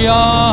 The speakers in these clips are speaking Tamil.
அல்லேலூயா.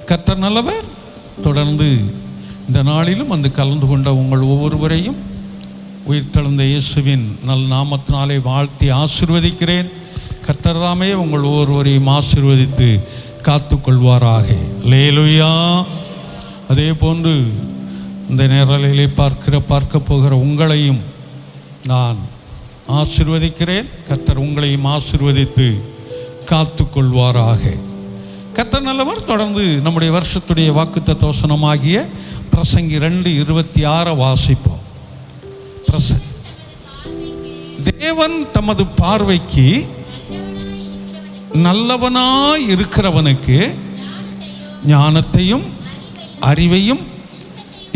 கர்த்தர் நல்லவர். தொடர்ந்து இந்த நாளிலும் வந்து கலந்து கொண்ட உங்கள் ஒவ்வொருவரையும் உயிர்த்தெழுந்த இயேசுவின் நல் நாமத்தினாலே வாழ்த்தி ஆசீர்வதிக்கிறேன். கர்த்தர் தாமே உங்கள் ஒவ்வொருவரையும் ஆசீர்வதித்து காத்துக்கொள்வாராக. அல்லேலூயா. அதே போன்று இந்த நேரலையிலே பார்க்க போகிற உங்களையும் நான் ஆசீர்வதிக்கிறேன். கர்த்தர் உங்களையும் ஆசீர்வதித்து காத்துக்கொள்வாராக. கர்த்தர் நல்லவர். தொடர்ந்து நம்முடைய வருஷத்துடைய வாக்குத்தத்த வசனமாகிய பிரசங்கி 2:26 வாசிப்போம். தேவன் தமது பார்வைக்கு நல்லவனாய் இருக்கிறவனுக்கு ஞானத்தையும் அறிவையும்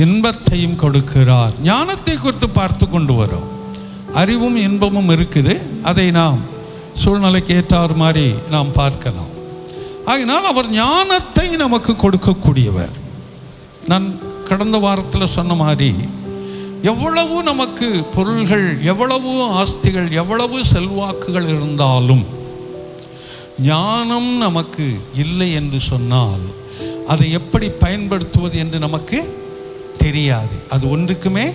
இன்பத்தையும் கொடுக்கிறார். ஞானத்தை குறித்து பார்த்து கொண்டு வரோம். அறிவும் இன்பமும் இருக்குது. அதை நாம் சூழ்நிலைக்கு ஏற்றார் மாதிரி நாம் பார்க்கலாம். ஆகினால் அவர் ஞானத்தை நமக்கு கொடுக்கக்கூடியவர். நான் கடந்த வாரத்தில் சொன்ன மாதிரி, எவ்வளவு நமக்கு பொருள்கள், எவ்வளவு ஆஸ்திகள், எவ்வளவு செல்வாக்குகள் இருந்தாலும் ஞானம் நமக்கு இல்லை என்று சொன்னால் அதை எப்படி பயன்படுத்துவது என்று நமக்கு தெரியாது. அது ஒன்றுக்குமே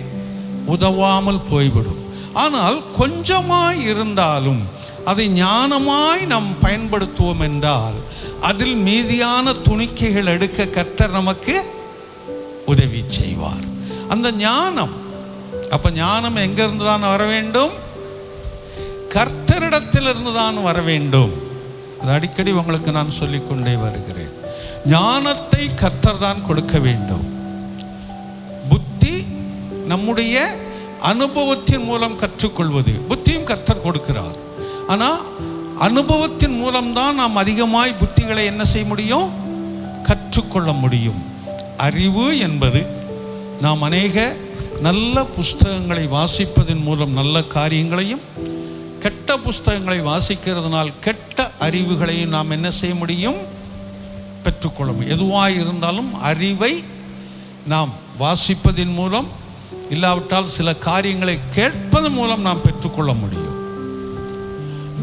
உதவாமல் போய்விடும். ஆனால் கொஞ்சமாய் இருந்தாலும் அதை ஞானமாய் நாம் பயன்படுத்துவோம் என்றால் அதில் மீதியான துணிக்கைகள் எடுக்க கர்த்தர் நமக்கு உதவி செய்வார். அந்த ஞானம், அப்ப ஞானம் எங்கிருந்து தான் வர வேண்டும்? கர்த்தரிடத்திலிருந்து தான் வர வேண்டும். அது அடிக்கடி உங்களுக்கு நான் சொல்லிக்கொண்டே வருகிறேன். ஞானத்தை கர்த்தர் தான் கொடுக்க வேண்டும். புத்தி நம்முடைய அனுபவத்தின் மூலம் கற்றுக்கொள்வது, புத்தியும் கர்த்தர் கொடுக்கிறார். ஆனால் அனுபவத்தின் மூலம்தான் நாம் அதிகமாய் புத்திகளை என்ன செய்ய முடியும்? கற்றுக்கொள்ள முடியும். அறிவு என்பது நாம் அநேக நல்ல புஸ்தகங்களை வாசிப்பதன் மூலம் நல்ல காரியங்களையும், கெட்ட புஸ்தகங்களை வாசிக்கிறதுனால் கெட்ட அறிவுகளையும் நாம் என்ன செய்ய முடியும்? பெற்றுக்கொள்ள முடியும். எதுவாக இருந்தாலும் அறிவை நாம் வாசிப்பதின் மூலம், இல்லாவிட்டால் சில காரியங்களை கேட்பதன் மூலம் நாம் பெற்றுக்கொள்ள முடியும்.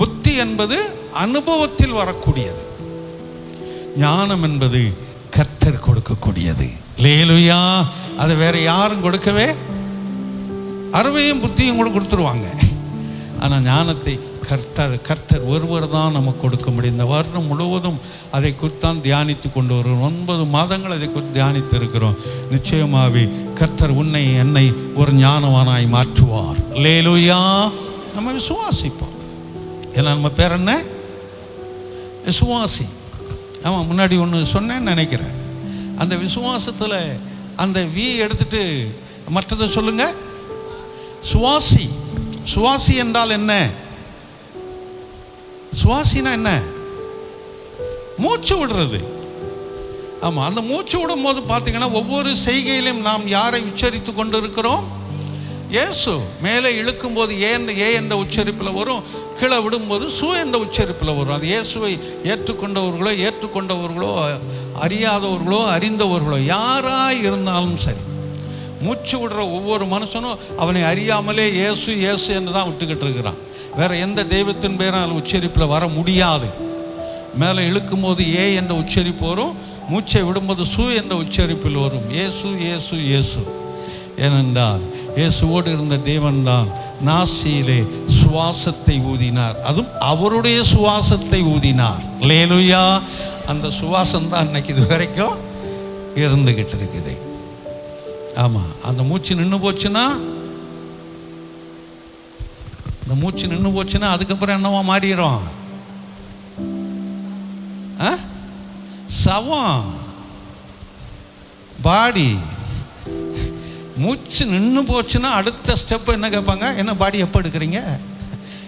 புத்தி என்பது அனுபவத்தில் வரக்கூடியது. ஞானம் என்பது கர்த்தர் கொடுக்கக்கூடியது. அல்லேலூயா. அதை வேற யாரும் கொடுக்கவே, அறிவையும் புத்தியும் கூட கொடுத்துருவாங்க. ஆனால் ஞானத்தை கர்த்தர் ஒருவர் தான் நமக்கு கொடுக்க முடியும். இந்த வருடம் முழுவதும் அதை குறித்தான் தியானித்து கொண்டு வருகிறோம். 9 மாதங்கள் அதை குறித்து தியானித்து இருக்கிறோம். நிச்சயமாகவே கர்த்தர் உன்னை என்னை ஒரு ஞானவானாய் மாற்றுவார். அல்லேலூயா. நம்ம விசுவாசிப்போம். ஏன்னா நம்ம பேர் என்ன? விசுவாசி. ஆமாம், முன்னாடி ஒன்று சொன்னேன்னு நினைக்கிறேன். அந்த விசுவாசத்தில் அந்த வி எடுத்துட்டு மற்றதை சொல்லுங்க. சுவாசி. சுவாசி என்றால் என்ன? சுவாசினா என்ன? மூச்சு விடுறது. ஆமாம், அந்த மூச்சு விடும் போது பார்த்தீங்கன்னா ஒவ்வொரு செய்கையிலும் நாம் யாரை உச்சரித்து கொண்டு இருக்கிறோம்? இயேசு. மேலே இழுக்கும் போது ஏ என்ற உச்சரிப்பில் வரும், கீழே விடும்போது சு என்ற உச்சரிப்பில் வரும். அது இயேசுவை ஏற்றுக்கொண்டவர்களோ அறியாதவர்களோ அறிந்தவர்களோ யாராய் இருந்தாலும் சரி, மூச்சு விடுற ஒவ்வொரு மனுஷனும் அவனை அறியாமலே இயேசு இயேசு என்று தான் விட்டுக்கிட்டு இருக்கிறான். வேற எந்த தெய்வத்தின் பேரும் அதில் உச்சரிப்பில் வர முடியாது. மேலே இழுக்கும் போது ஏ என்ற உச்சரிப்பு வரும், மூச்சை விடும்போது சு என்ற உச்சரிப்பில் வரும். இயேசு இயேசு இயேசு. ஏனென்றால் இயேசுவோடு இருந்த தேவன் தான் நாசியிலே சுவாசத்தை ஊதினார். அதுவும் அவருடைய சுவாசத்தை ஊதினார். அல்லேலூயா. அந்த சுவாசம் தான் இன்னைக்கு இது வரைக்கும் இருந்துகிட்டு இருக்குது. ஆமாம், அந்த மூச்சு நின்று போச்சுன்னா, அந்த மூச்சு நின்று போச்சுன்னா அதுக்கப்புறம் என்னவா மாறிடும்? சவம். பாடி. மூச்சு நின்று போச்சுன்னா அடுத்த ஸ்டெப் என்ன கேட்பாங்க? என்ன பாடி எப்போ எடுக்கிறீங்க?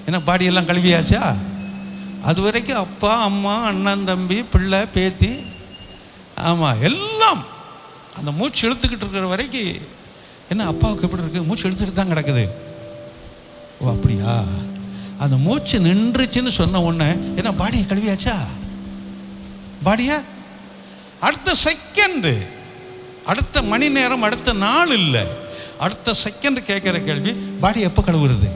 என்ன பாடியெல்லாம் கழுவியாச்சா? அது வரைக்கும் அப்பா அம்மா அண்ணன் தம்பி பிள்ளை பேத்தி, ஆமாம் எல்லாம் அந்த மூச்சு இழுத்துக்கிட்டு இருக்கிற வரைக்கும் என்ன அப்பாவுக்கு எப்படி இருக்குது? மூச்சு இழுத்துட்டு தான் கிடக்குது. ஓ அப்படியா? அந்த மூச்சு நின்றுச்சுன்னு சொன்ன உடனே என்ன பாடியை கழுவியாச்சா? பாடியா அடுத்த செகண்டு, அடுத்த மணி நேரம், அடுத்த நாள் இல்லை, அடுத்த செகண்ட் கேட்குற கேள்வி பாடி எப்போ கழுவுறது?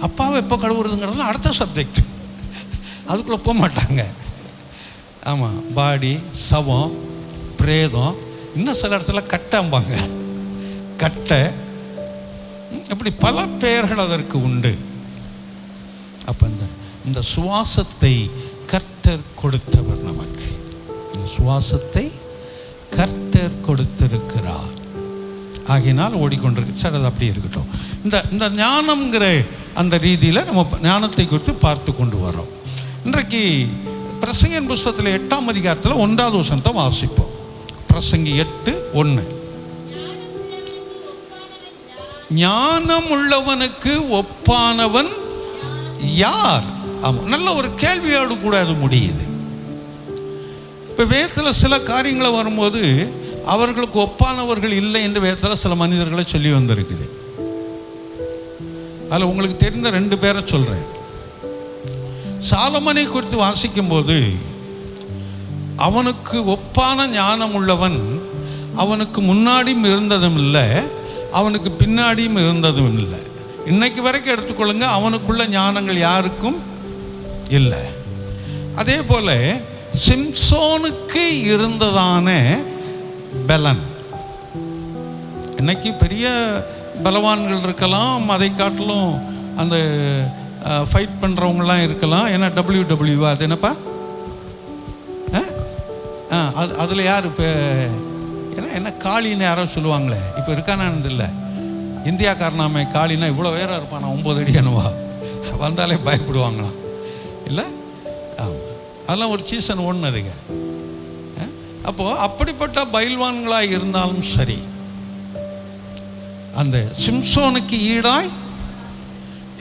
அப்பாவை எப்போ கழுவுறதுங்கிறது அடுத்த சப்ஜெக்ட். அதுக்குள்ளே போக மாட்டாங்க. ஆமாம், பாடி, சவம், பிரேதம், இன்னும் சில இடத்துல கட்டம்பாங்க, கட்டை, இப்படி பல பெயர்கள் அதற்கு உண்டு. அப்போ இந்த சுவாசத்தை கர்த்தர் கொடுத்தவர் நமக்கு. இந்த சுவாசத்தை கர்த்தர் கொடுத்திருக்கிறார். ஆகையினால் ஓடிக்கொண்டிருக்கு. சரி, அது அப்படி இருக்கட்டும். இந்த ஞானம்ங்கிற அந்த ரீதியில் நம்ம ஞானத்தை குறித்து பார்த்து கொண்டு வரோம். இன்றைக்கு பிரசங்கின் புஸ்தகத்தில் 8ஆம் அதிகாரத்தில் 1வது வசனத்தை வாசிப்போம். பிரசங்கி 8:1. ஞானம் உள்ளவனுக்கு ஒப்பானவன் யார்? ஆமாம், நல்ல ஒரு கேள்வியோடு கூட அது முடியுது. இப்போ வேதத்தில் சில காரியங்களை வரும்போது அவர்களுக்கு ஒப்பானவர்கள் இல்லை என்று வேதத்தில் சில மனிதர்களை சொல்லி வந்திருக்குது. அதில் உங்களுக்கு தெரிந்த 2 பேரை சொல்கிறேன். சாலமனை குறித்து வாசிக்கும்போது அவனுக்கு ஒப்பான ஞானம் உள்ளவன் அவனுக்கு முன்னாடியும் இருந்ததும் இல்லை, அவனுக்கு பின்னாடியும் இருந்ததும் இல்லை. இன்னைக்கு வரைக்கும் எடுத்துக்கொள்ளுங்க, அவனுக்குள்ள ஞானங்கள் யாருக்கும் இல்லை. அதே போல சிம்சோனுக்கு இருந்ததான பலன், இன்னைக்கு பெரிய பலவான்கள் இருக்கலாம், அதை காட்டிலும் அந்த ஃபைட் பண்ணுறவங்களாம் இருக்கலாம். ஏன்னா WW அது என்னப்பா, அதில் யார் இப்போ என்ன காளின்னு யாரோ சொல்லுவாங்களே, இப்போ இருக்கானான்னு இல்லை. இந்தியாக்காரனாமே காளினா இவ்வளோ வேற இருப்பானா, 9 அடி அணுவா, வந்தாலே பயப்படுவாங்களாம் இல்லை. ஆமாம், அதெல்லாம் ஒரு சீசன் ஓடுனதுங்க. அப்போது அப்படிப்பட்ட பயில்வான்களாக இருந்தாலும் சரி, அந்த சிம்சோனுக்கு ஈடாய்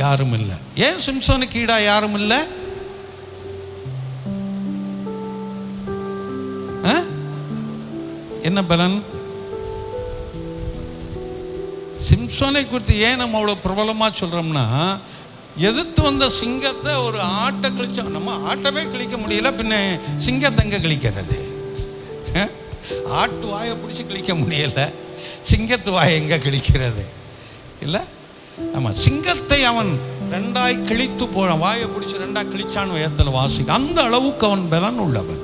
யாரும் இல்லை. ஏன் சிம்சோனுக்கு ஈடாய் யாரும் இல்லை? என்ன பலன்? சிம்சோனை குறித்து ஏன் நம்ம அவ்வளோ பிரபலமாக சொல்கிறோம்னா, எதிர்த்து வந்த சிங்கத்தை ஒரு ஆட்டை கிழிச்சோம். நம்ம ஆட்டவே கிழிக்க முடியல, பின்ன சிங்கத்தை எங்கே கிழிக்கிறது? ஆட்டு வாயை பிடிச்சி கிழிக்க முடியல, சிங்கத்து வாயை எங்கே கிழிக்கிறது இல்லை? ஆமாம், சிங்கத்தை அவன் 2ஆய் கிழித்து போன, வாயை பிடிச்சி 2ஆக கிழிச்சான்னு வேதத்தில் வாசிக்க. அந்த அளவுக்கு அவன் பலன் உள்ளவன்.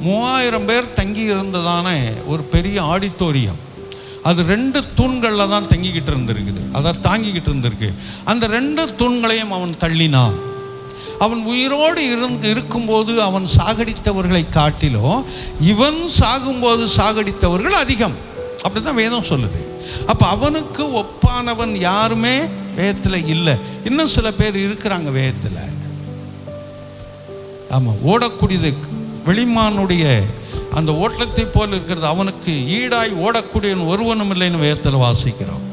3000 பேர் தங்கி இருந்ததான ஒரு பெரிய ஆடிட்டோரியம், அது 2 தூண்களில் தான் தங்கிக்கிட்டு இருந்திருக்குது, அதை தாங்கிக்கிட்டு இருந்திருக்கு. அந்த 2 தூண்களையும் அவன் தள்ளினான். அவன் உயிரோடு இருக்கும்போது அவன் சாகடித்தவர்களை காட்டிலும் இவன் சாகும்போது சாகடித்தவர்கள் அதிகம். அப்படி தான் வேதம் சொல்லுது. அப்போ அவனுக்கு ஒப்பானவன் யாருமே வேதத்தில் இல்லை. இன்னும் சில பேர் இருக்கிறாங்க வேதத்தில். ஆமாம், ஓடக்கூடியது வெளிமானுடைய அந்த ஓட்டத்தை போல் இருக்கிறது. அவனுக்கு ஈடாய் ஓடக்கூடியவன் ஒருவனும் இல்லைன்னு வேதத்தில் வாசிக்கிறோம்.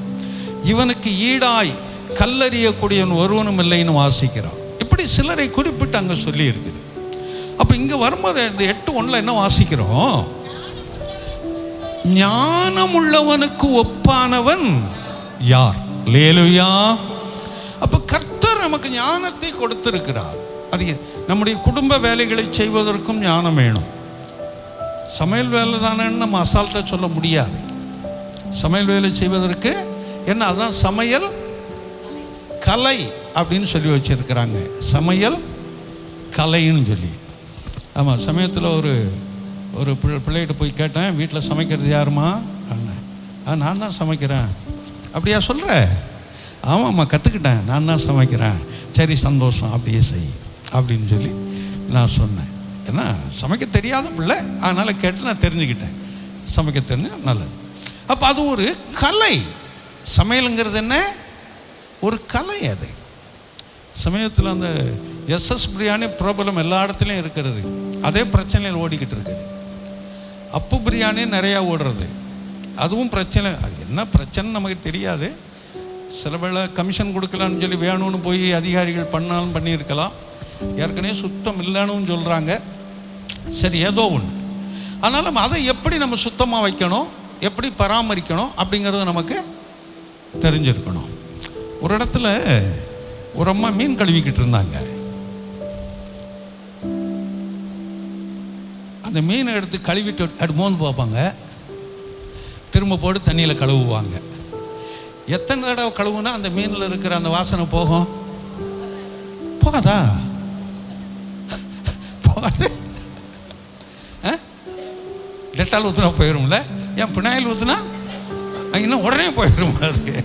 இவனுக்கு ஈடாய் கல்லறியக்கூடியவன் ஒருவனும் இல்லைன்னு வாசிக்கிறோம். இப்படி சிலரை குறிப்பிட்டு அங்கே சொல்லி இருக்குது. அப்போ இங்கே வரும்போது இந்த 8:1 என்ன வாசிக்கிறோம்? ஞானம் உள்ளவனுக்கு ஒப்பானவன் யார்? அல்லேலூயா. அப்போ கர்த்தர் நமக்கு ஞானத்தை கொடுத்திருக்கிறார். அது நம்முடைய குடும்ப வேலைகளை செய்வதற்கும் ஞானம் வேணும். சமையல் வேலை தானே நம்ம அசால்ட்டாக சொல்ல முடியாது. சமையல் வேலை செய்வதற்கு என்ன, அதுதான் சமையல் கலை அப்படின்னு சொல்லி வச்சிருக்கிறாங்க. சமையல் கலைன்னு சொல்லி. ஆமாம், சமயத்தில் ஒரு பிள்ளைகிட்ட போய் கேட்டேன், வீட்டில் சமைக்கிறது யாருமா அண்ணன்? நான் தான் சமைக்கிறேன். அப்படியா சொல்கிற? ஆமாம்மா, கற்றுக்கிட்டேன், நான் தான் சமைக்கிறேன். சரி, சந்தோஷம், அப்படியே செய் அப்படின்னு சொல்லி நான் சொன்னேன். ஏன்னா சமைக்க தெரியாத பிள்ளை, அதனால் கேட்டு நான் தெரிஞ்சுக்கிட்டேன். சமைக்க தெரிஞ்ச நல்லது. அப்போ அது ஒரு கலை. சமையலுங்கிறது என்ன? ஒரு கலை. அது சமயத்தில் அந்த SS பிரியாணி பிரபலம் எல்லா இடத்துலையும் இருக்கிறது. அதே பிரச்சனையில் ஓடிக்கிட்டு இருக்குது. அப்பு பிரியாணி நிறையா ஓடுறது, அதுவும் பிரச்சனை. அது என்ன பிரச்சனை நமக்கு தெரியாது. சில வேளை கமிஷன் கொடுக்கலான்னு சொல்லி வேணும்னு போய் அதிகாரிகள் பண்ணாலும் பண்ணியிருக்கலாம். ஏற்கனவே சுத்தம் இல்லைன்னு சொல்கிறாங்க. சரி, ஏதோ ஒன்று. அதனால் அதை எப்படி நம்ம சுத்தமாக வைக்கணும், எப்படி பராமரிக்கணும் அப்படிங்கிறது நமக்கு தெரிஞ்சிருக்கணும். ஒரு இடத்துல ஒரு அம்மா மீன் கழுவிக்கிட்டு இருந்தாங்க. அந்த மீனை எடுத்து கழுவிட்டு அப்படி மோந்து பார்ப்பாங்க, திரும்ப போட்டு தண்ணியில் கழுவுவாங்க. எத்தனை தடவை கழுவுனா அந்த மீனில் இருக்கிற அந்த வாசனை போகும்? போகாதா? போகாது. டெட்டால் ஊற்றுனா போயிடும்ல, ஏன் பினாயில் ஊற்றுனா இன்னும் உடனே போயிடும். அதுக்கு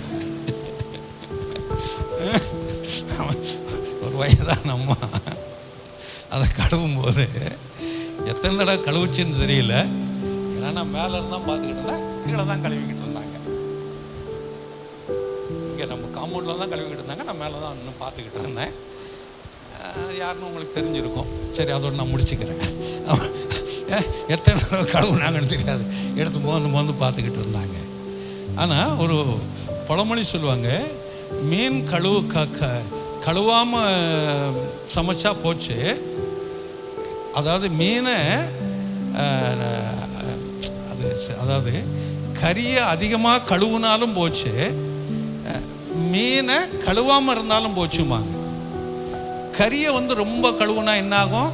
ஒரு வயதான அம்மா அதை கழுவும் போது எத்தனை தடவை கழுவுச்சுன்னு தெரியல. ஏன்னா நான் மேலே இருந்தால் பார்த்துக்கிட்டு இருந்தேன், கீழே தான் கழுவிக்கிட்டு இருந்தாங்க. இங்கே நம்ம காம்பவுண்டில் தான் கழுவிக்கிட்டு இருந்தாங்க, நான் மேலே தான் இன்னும் பார்த்துக்கிட்டு இருந்தேன். யாருன்னு உங்களுக்கு தெரிஞ்சிருக்கும். சரி, அதோடு நான் முடிச்சுக்கிறேன். எத்தனை தடவை கழுவுனாங்கன்னு தெரியாது, எடுத்து மோந்து பார்த்துக்கிட்டு இருந்தாங்க. ஆனால் ஒரு பழமொழி சொல்லுவாங்க, மீன் கழுவாமல் சமைச்சா போச்சு, அதாவது மீனை அதாவது கறியை அதிகமாக கழுவுனாலும் போச்சு, மீனை கழுவாமல் இருந்தாலும் போச்சுமாங்க. கறியை ரொம்ப கழுவுனா என்ன ஆகும்?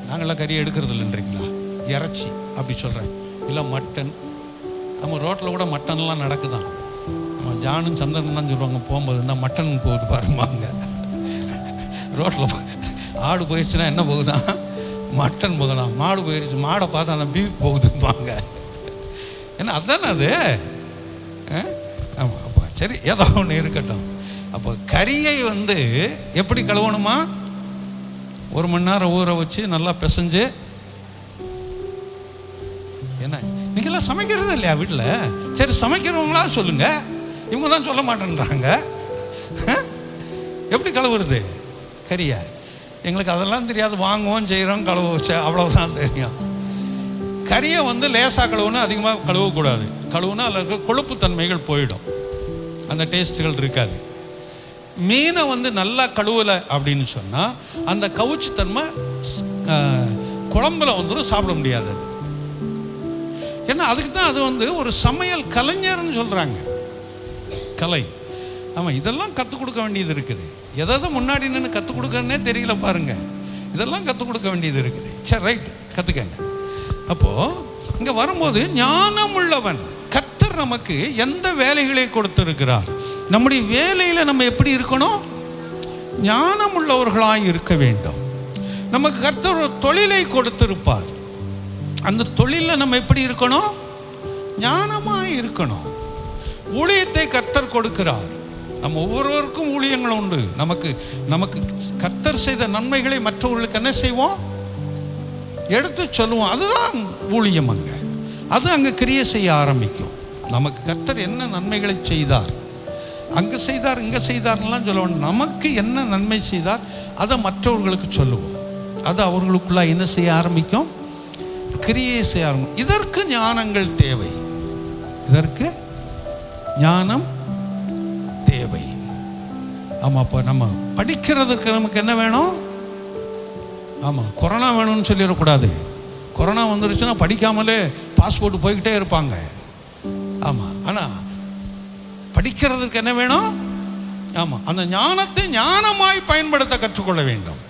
நாங்களாம் கறியை எடுக்கிறது இல்லைன்றீங்களா? இறைச்சி அப்படி சொல்கிறேன், இல்லை மட்டன். நம்ம ரோட்டில் கூட மட்டன்லாம் நடக்குதான். நம்ம ஜானும் சந்திரன்லாம் சொல்லுவாங்க, போகும்போது இந்த மட்டன் போகுது பாருமாங்க. ரோட்டில் ஆடு போயிடுச்சுன்னா என்ன போகுதான்? மட்டன் போகுதான். மாடு போயிடுச்சு, மாடை பார்த்து அந்த பீஃப் போகுதுப்பாங்க. ஏன்னா அதுதானே அது. ஆமாம், அப்போ சரி, ஏதோ ஒன்று இருக்கட்டும். அப்போ கறியை எப்படி கழுவணுமா? 1 மணி நேரம் ஊற வச்சு நல்லா பிசைஞ்சு. என்ன நீங்களாம் சமைக்கிறது இல்லையா வீட்டில்? சரி, சமைக்கிறவங்களா சொல்லுங்க, இவங்க தான் சொல்ல மாட்டேன்றாங்க. எப்படி கழுவுறது கறியை? எங்களுக்கு அதெல்லாம் தெரியாது, வாங்குவோம், செய்கிறோம், கழுவ வச்ச அவ்வளோதான் தெரியும். கறியை லேசாக கழுவுனா அதிகமாக கழுவக்கூடாது. கழுவுனா அதில் இருக்க கொழுப்பு தன்மைகள் போயிடும், அந்த டேஸ்ட்டுகள் இருக்காது. மீனை நல்லா கழுவலை அப்படின்னு சொன்னால் அந்த கவுச்சி தன்மை குழம்புல சாப்பிட முடியாது. ஏன்னா அதுக்கு தான் அது ஒரு சமையல் கலைஞர்னு சொல்கிறாங்க, கலை. ஆமாம், இதெல்லாம் கற்றுக் கொடுக்க வேண்டியது இருக்குது. எதாவது முன்னாடி நின்று கற்றுக் கொடுக்கறனே தெரியல பாருங்க, இதெல்லாம் கற்றுக் கொடுக்க வேண்டியது இருக்குது. சரி, ரைட், கற்றுக்கங்க. அப்போது இங்கே வரும்போது ஞானம் உள்ளவன், கர்த்தர் நமக்கு எந்த வேலைகளை கொடுத்திருக்கிறார், நம்முடைய வேலையில் நம்ம எப்படி இருக்கணும்? ஞானம் உள்ளவர்களாக இருக்க வேண்டும். நமக்கு கர்த்தர் ஒரு தொழிலை கொடுத்திருப்பார், அந்த தொழிலில் நம்ம எப்படி இருக்கணும்? ஞானமாக இருக்கணும். ஊழியத்தை கர்த்தர் கொடுக்கிறார். நம்ம ஒவ்வொருவருக்கும் ஊழியங்கள் உண்டு. நமக்கு கர்த்தர் செய்த நன்மைகளை மற்றவர்களுக்கு என்ன செய்வோம்? எடுத்து சொல்லுவோம். அதுதான் ஊழியம். அது அங்கே கிரியை செய்ய ஆரம்பிக்கும். நமக்கு கர்த்தர் என்ன நன்மைகளை செய்தார், அங்கே செய்தார், இங்கே செய்தார்லாம் சொல்லுவோம். நமக்கு என்ன நன்மை செய்தார் அதை மற்றவர்களுக்கு சொல்லுவோம். அது அவர்களுக்குள்ள என்ன செய்ய ஆரம்பிக்கும்? கிரியை செய்ய ஆரம்பிக்கும். இதற்கு ஞானங்கள் தேவை, இதற்கு ஞானம் தேவை. ஆமாம், அப்போ நம்ம படிக்கிறதுக்கு நமக்கு என்ன வேணும்? ஆமாம், கொரோனா வேணும்னு சொல்லிடக்கூடாது. கொரோனா வந்துருச்சுன்னா படிக்காமலே பாஸ்போர்ட் போய்கிட்டே இருப்பாங்க. ஆமாம், ஆனால் படிக்கிறதுக்கு என்ன வேணும்? ஆமாம், அந்த ஞானத்தை ஞானமாய் பயன்படுத்த கற்றுக்கொள்ள வேண்டும்.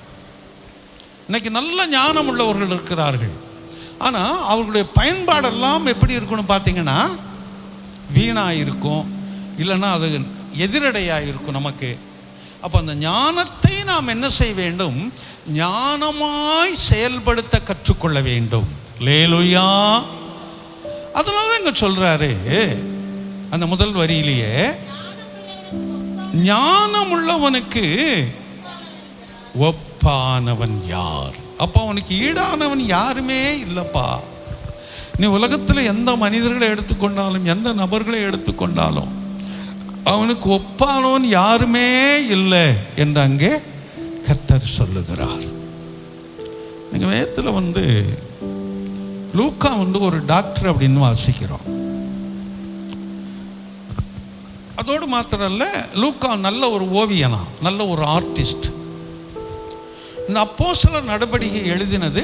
இன்னைக்கு நல்ல ஞானம் உள்ளவர்கள் இருக்கிறார்கள், ஆனால் அவர்களுடைய பயன்பாடெல்லாம் எப்படி இருக்குன்னு பார்த்தீங்கன்னா வீணாக இருக்கும், இல்லைன்னா அது எதிரடையாக இருக்கும் நமக்கு. அப்போ அந்த ஞானத்தை நாம் என்ன செய்ய வேண்டும்? ஞானமாய் செயல்படுத்த கற்றுக்கொள்ள வேண்டும். லேலுயா. அதனால இங்க சொல்றாரு அந்த முதல் வரியிலேயே, ஞானம் உள்ளவனுக்கு ஒப்பானவன் யார்? அப்போ அவனுக்கு ஈடானவன் யாருமே இல்லப்பா. நீ உலகத்தில் எந்த மனிதர்களை எடுத்துக்கொண்டாலும், எந்த நபர்களை எடுத்துக்கொண்டாலும் அவனுக்கு ஒப்பானவன் யாருமே இல்லை என்று அங்கே கர்த்தர் சொல்லுகிறார். எங்கள் வேதத்தில் லூக்கா ஒரு டாக்டர் அப்படின்னு வாசிக்கிறோம். அதோடு மாத்திரம் இல்லை, லூக்கா நல்ல ஒரு ஓவியனா, நல்ல ஒரு ஆர்டிஸ்ட். இந்த அப்போஸ்தலர் நடபடிக்கை எழுதினது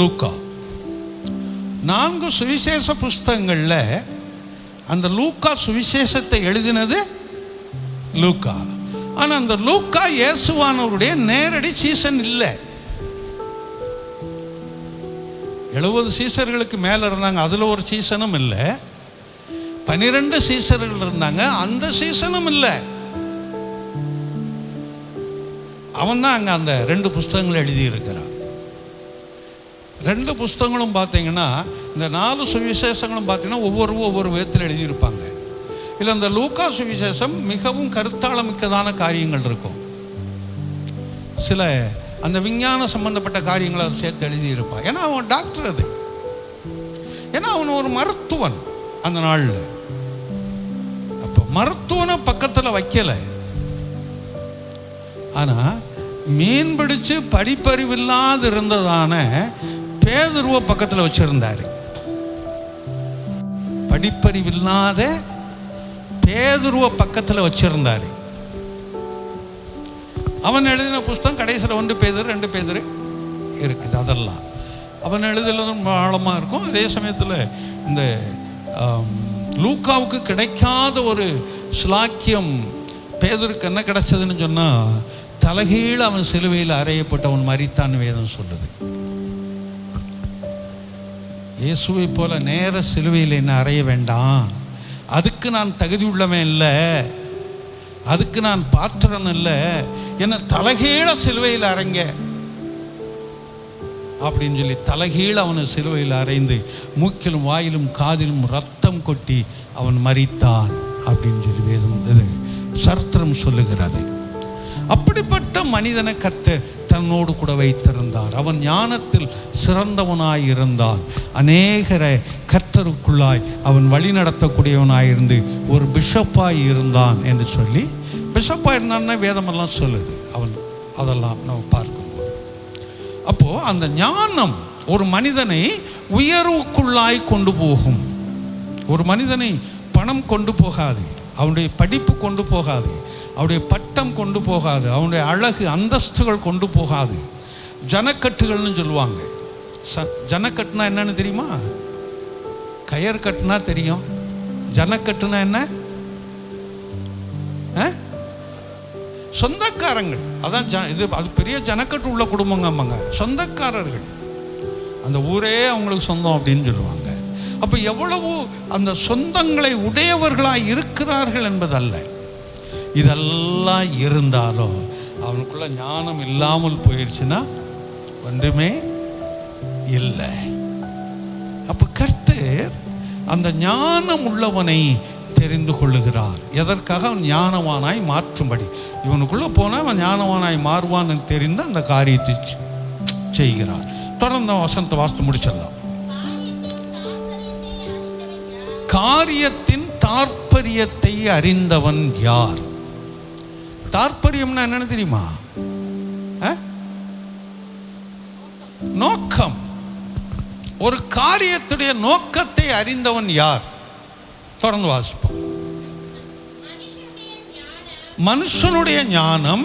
லூக்கா. 4 சுவிசேஷ புஸ்தகங்களில் அந்த லூக்கா சுவிசேஷத்தை எழுதினது லூக்கா. ஆனால் அந்த லூக்கா இயேசுவானவருடைய நேரடி சீசன் இல்லை. 70 சீசர்களுக்கு மேலே இருந்தாங்க, அதில் ஒரு சீசனும் இல்லை. 12 சீசர்கள் இருந்தாங்க, அந்த சீசனும் இல்லை. அவன் தான் அங்கே அந்த 2 புஸ்தகங்களை எழுதியிருக்கிறான். 2 புஸ்தகங்களும் பார்த்தீங்கன்னா, இந்த 4 சுவிசேஷங்களும் பார்த்தீங்கன்னா ஒவ்வொரு விதத்தில் எழுதியிருப்பாங்க. இல்லை, இந்த லூக்கா சுவிசேஷம் மிகவும் கருத்தாளமிக்கதான காரியங்கள் இருக்கும். சில அந்த விஞ்ஞான சம்பந்தப்பட்ட காரியங்களை சேர்த்து எழுதியிருப்பான். ஏன்னா அவன் டாக்டர், அது ஏன்னா அவன் ஒரு மருத்துவன் அந்த நாளில். அப்போ மருத்துவனை பக்கத்தில் வைக்கல, ஆனால் மீன் பிடிச்சு படிப்பறிவில்லாது இருந்ததான பேதுருவை பக்கத்தில் வச்சிருந்தாரு. படிப்பறிவில்லாத பேதுருவை பக்கத்தில் வச்சிருந்தாரு. அவன் எழுதின புஸ்தகம் கடைசியில் 1 பேதுரு 2 பேதுரு இருக்குது. அதெல்லாம் அவன் எழுதுறதும் ஆழமாக இருக்கும். அதே சமயத்தில் இந்த லூக்காவுக்கு கிடைக்காத ஒரு ஸ்லாக்கியம் பேதுருக்கு என்ன கிடைச்சதுன்னு சொன்னால், தலைகீழ அவன் சிலுவையில் அறையப்பட்டவன் மரித்தான் வேதம் சொல்லுது. இயேசுவை போல நேர சிலுவையில் என்ன அறைய வேண்டாம், அதுக்கு நான் தகுதி உள்ளவன் இல்லை, அதுக்கு நான் பாத்திரன் இல்லை, என்ன தலைகீழ சிலுவையில் அறைங்க அப்படின்னு சொல்லி தலைகீழ அவனை சிலுவையில் அறைந்து மூக்கிலும் வாயிலும் காதிலும் ரத்தம் கொட்டி அவன் மரித்தான் அப்படின்னு சொல்லி வேதம் சரித்திரம் சொல்லுகிறது. அப்படிப்பட்ட மனிதனை கர்த்தர் தன்னோடு கூட வைத்திருந்தார். அவன் ஞானத்தில் சிறந்தவனாய் இருந்தான். அநேகரை கர்த்தருக்குள்ளாய் அவன் வழி நடத்தக்கூடியவனாயிருந்து ஒரு பிஷப்பாய் இருந்தான் என்று சொல்லி, பிஷப்பாக இருந்தான்னா வேதமெல்லாம் சொல்லுது. அவன் அதெல்லாம் நம்ம பார்க்கும்போது, அப்போது அந்த ஞானம் ஒரு மனிதனை உயர்வுக்குள்ளாய் கொண்டு போகும். ஒரு மனிதனை பணம் கொண்டு போகாது, அவனுடைய படிப்பு கொண்டு போகாது, அவனுடைய பட்டம் கொண்டு போகாது, அவனுடைய அழகு அந்தஸ்துகள் கொண்டு போகாது. ஜனக்கட்டுகள்னு சொல்லுவாங்க. ஜனக்கட்டுனா என்னன்னு தெரியுமா? கயர் கட்டுனா தெரியும். ஜனக்கட்டுனா என்ன? சொந்தக்காரங்கள். அதான் இது அது பெரிய ஜனக்கட்டு உள்ள குடும்பங்க, சொந்தக்காரர்கள். அந்த ஊரே அவங்களுக்கு சொந்தம் அப்படின்னு சொல்லுவாங்க. அப்போ எவ்வளவு அந்த சொந்தங்களை உடையவர்களாக இருக்கிறார்கள் என்பதல்ல, இதெல்லாம் இருந்தாலும் அவனுக்குள்ள ஞானம் இல்லாமல் போயிடுச்சுன்னா ஒன்றுமே இல்லை. அப்போ கர்த்தர் அந்த ஞானம் உள்ளவனை தெரிந்து கொள்ளுகிறார். எதற்காக? அவன் ஞானவானாய் மாற்றும்படி. இவனுக்குள்ளே போனால் அவன் ஞானவானாய் மாறுவான்னு தெரிந்து அந்த காரியத்தை செய்கிறார். தொடர்ந்து வசனத்தை வாசித்து முடிச்சிடலாம். காரியத்தின் தாற்பரியத்தை அறிந்தவன் யார்? தாற்பரியம்னா என்னன்னு தெரியுமா? நோக்கம். ஒரு காரியத்துடைய நோக்கத்தை அறிந்தவன் யார்? தொடர்ந்து வாசிப்போம். மனுஷனுடைய ஞானம்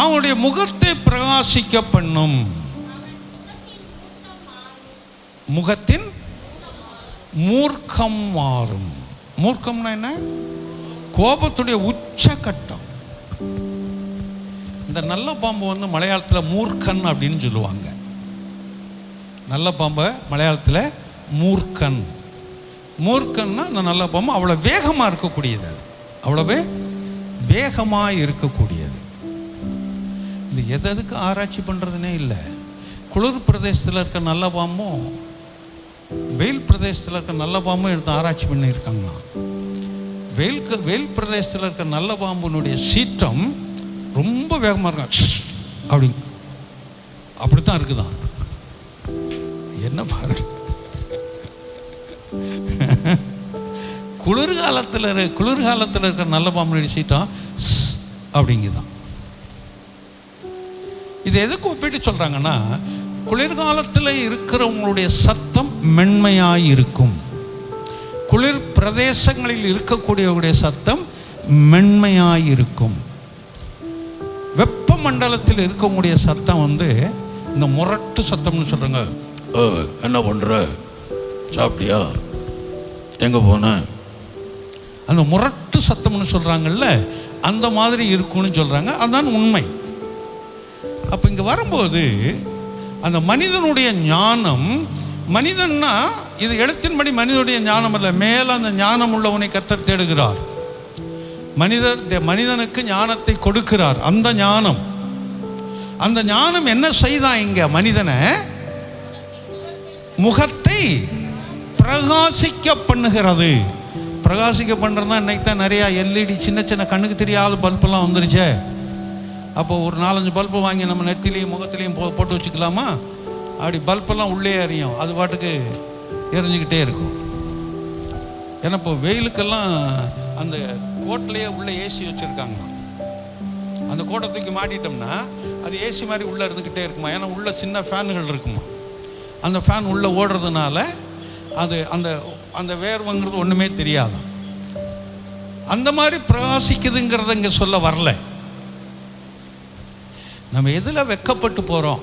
அவனுடைய முகத்தை பிரகாசிக்க பண்ணும். முகத்தின் மூர்க்கம் மாறும். மூர்க்கம்னா என்ன? கோபத்துடைய உச்சகட்டம். இந்த நல்ல பாம்பு மலையாளத்தில் மூர்க்கன் அப்படின்னு சொல்லுவாங்க. நல்ல பாம்பை மலையாளத்தில் மூர்க்கன். மூர்க்கன்னா அந்த நல்ல பாம்பு அவ்வளோ வேகமாக இருக்கக்கூடியது. அது அவ்வளவே வேகமாக இருக்கக்கூடியது. இது எதுக்கு ஆராய்ச்சி பண்ணுறதுனே இல்லை. குளிர் பிரதேசத்தில் இருக்க நல்ல பாம்பும் வெயில் பிரதேசத்தில் இருக்க நல்ல பாம்பும் எடுத்து ஆராய்ச்சி பண்ணியிருக்காங்களா. வெயில் பிரதேசத்தில் இருக்க நல்ல பாம்புனுடைய சீற்றம் ரொம்ப வேகமாக இருக்கான். அப்படித்தான் இருக்குதான். என்ன பாருங்க, குளிர்காலத்தில் இருக்கிற நல்ல பாம்புனுடைய சீற்றம் அப்படிங்குதான். இது எதுக்கு ஒப்பிட்டு சொல்றாங்கன்னா, குளிர்காலத்தில் இருக்கிறவங்களுடைய சத்தம் மென்மையாய் இருக்கும். குளிர் பிரதேசங்களில் இருக்கக்கூடியவருடைய சத்தம் மென்மையாய் இருக்கும். வெப்ப மண்டலத்தில் இருக்கக்கூடிய சத்தம் இந்த முரட்டு சத்தம்னு சொல்றாங்க. என்ன பண்ற, சாப்பிட்டியா, எங்க போன, அந்த முரட்டு சத்தம்னு சொல்றாங்கல்ல, அந்த மாதிரி இருக்கும்னு சொல்றாங்க. அதுதான் உண்மை. அப்போ இங்கே வரும்போது அந்த மனிதனுடைய ஞானம், மனிதன்னா இது எழுத்தின்படி மனிதனுடைய ஞானம் அல்ல, மேலே அந்த ஞானம் உள்ளவனை கர்த்தர் தேடுகிறார். மனிதனுக்கு ஞானத்தை கொடுக்கிறார். அந்த ஞானம் என்ன செய்தா? இங்க மனிதனை முகத்தை பிரகாசிக்க பண்ணுகிறது. பிரகாசிக்க பண்ணுறதுனா இன்னைக்கு தான் நிறையா எல்இடி சின்ன சின்ன கண்ணுக்கு தெரியாத பல்பெல்லாம் வந்துருச்சே. அப்போ ஒரு 4-5 பல்பு வாங்கி நம்ம நெத்திலையும் முகத்திலையும் போட்டு வச்சுக்கலாமா? அப்படி பல்பெல்லாம் உள்ளே எறியும், அது பாட்டுக்கு எரிஞ்சுக்கிட்டே இருக்கும். ஏன்னா இப்போ வெயிலுக்கெல்லாம் அந்த கோட்டிலேயே உள்ளே ஏசி வச்சுருக்காங்க. அந்த கோட்டை தூக்கி மாட்டிட்டோம்னா அது ஏசி மாதிரி உள்ளே இருந்துக்கிட்டே இருக்குமா. ஏன்னா உள்ள சின்ன ஃபேனுகள் இருக்குமா. அந்த ஃபேன் உள்ளே ஓடுறதுனால அது அந்த அந்த வேர்வைங்கிறது ஒன்றுமே தெரியாதான். அந்த மாதிரி பிரகாசிக்குதுங்கிறத இங்கே சொல்ல வரல. நம்ம எதில் வெக்கப்பட்டு போகிறோம்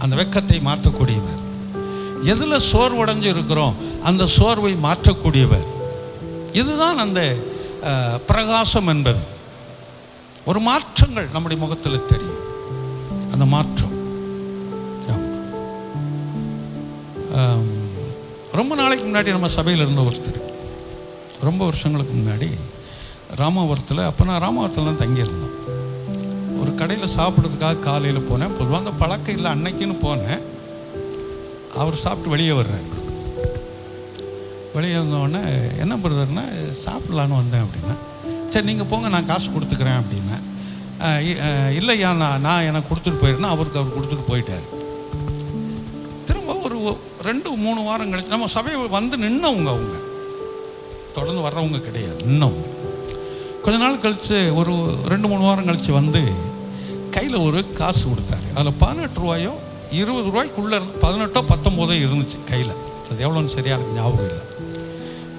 அந்த வெக்கத்தை மாற்றக்கூடியவர். எதில் சோர்வடைஞ்சு இருக்கிறோம் அந்த சோர்வை மாற்றக்கூடியவர். இதுதான் அந்த பிரகாசம் என்பது. ஒரு மாற்றங்கள் நம்முடைய முகத்தில் தெரியும். அந்த மாற்றம் ரொம்ப நாளைக்கு முன்னாடி நம்ம சபையில் இருந்த ஒருத்தர், ரொம்ப வருஷங்களுக்கு முன்னாடி ராமாவரத்தில், அப்போ நான் ராமாவரத்தில் தான் தங்கியிருந்தோம். ஒரு கடையில் சாப்பிட்றதுக்காக காலையில் போனேன். பொதுவாக அந்த பழக்கம் இல்லை, அன்னைக்குன்னு போனேன். அவர் சாப்பிட்டு வெளியே வர்றார். வெளியே இருந்தோடனே என்ன பண்ணுறதுன்னா, சாப்பிட்லான்னு வந்தேன் அப்படின்னா, சரி நீங்கள் போங்க நான் காசு கொடுத்துக்கிறேன் அப்படின்னா, இல்லையா நான் எனக்கு கொடுத்துட்டு போயிருந்தேன். அவர் கொடுத்துட்டு போயிட்டார். திரும்ப ஒரு 2-3 வாரம் கழிச்சு நம்ம சபையை வந்து நின்னவங்க, அவங்க தொடர்ந்து வர்றவங்க கிடையாது, நின்னவங்க. கொஞ்ச நாள் கழித்து ஒரு 2-3 வாரம் கழித்து வந்து கையில் ஒரு காசு கொடுத்தாரு. அதில் 18 ரூபாயோ 20 ரூபாய்க்குள்ளே இருந்து 18ஓ 19ஓ இருந்துச்சு கையில். அது எவ்வளோன்னு சரியாக எனக்கு ஞாபகம் இல்லை.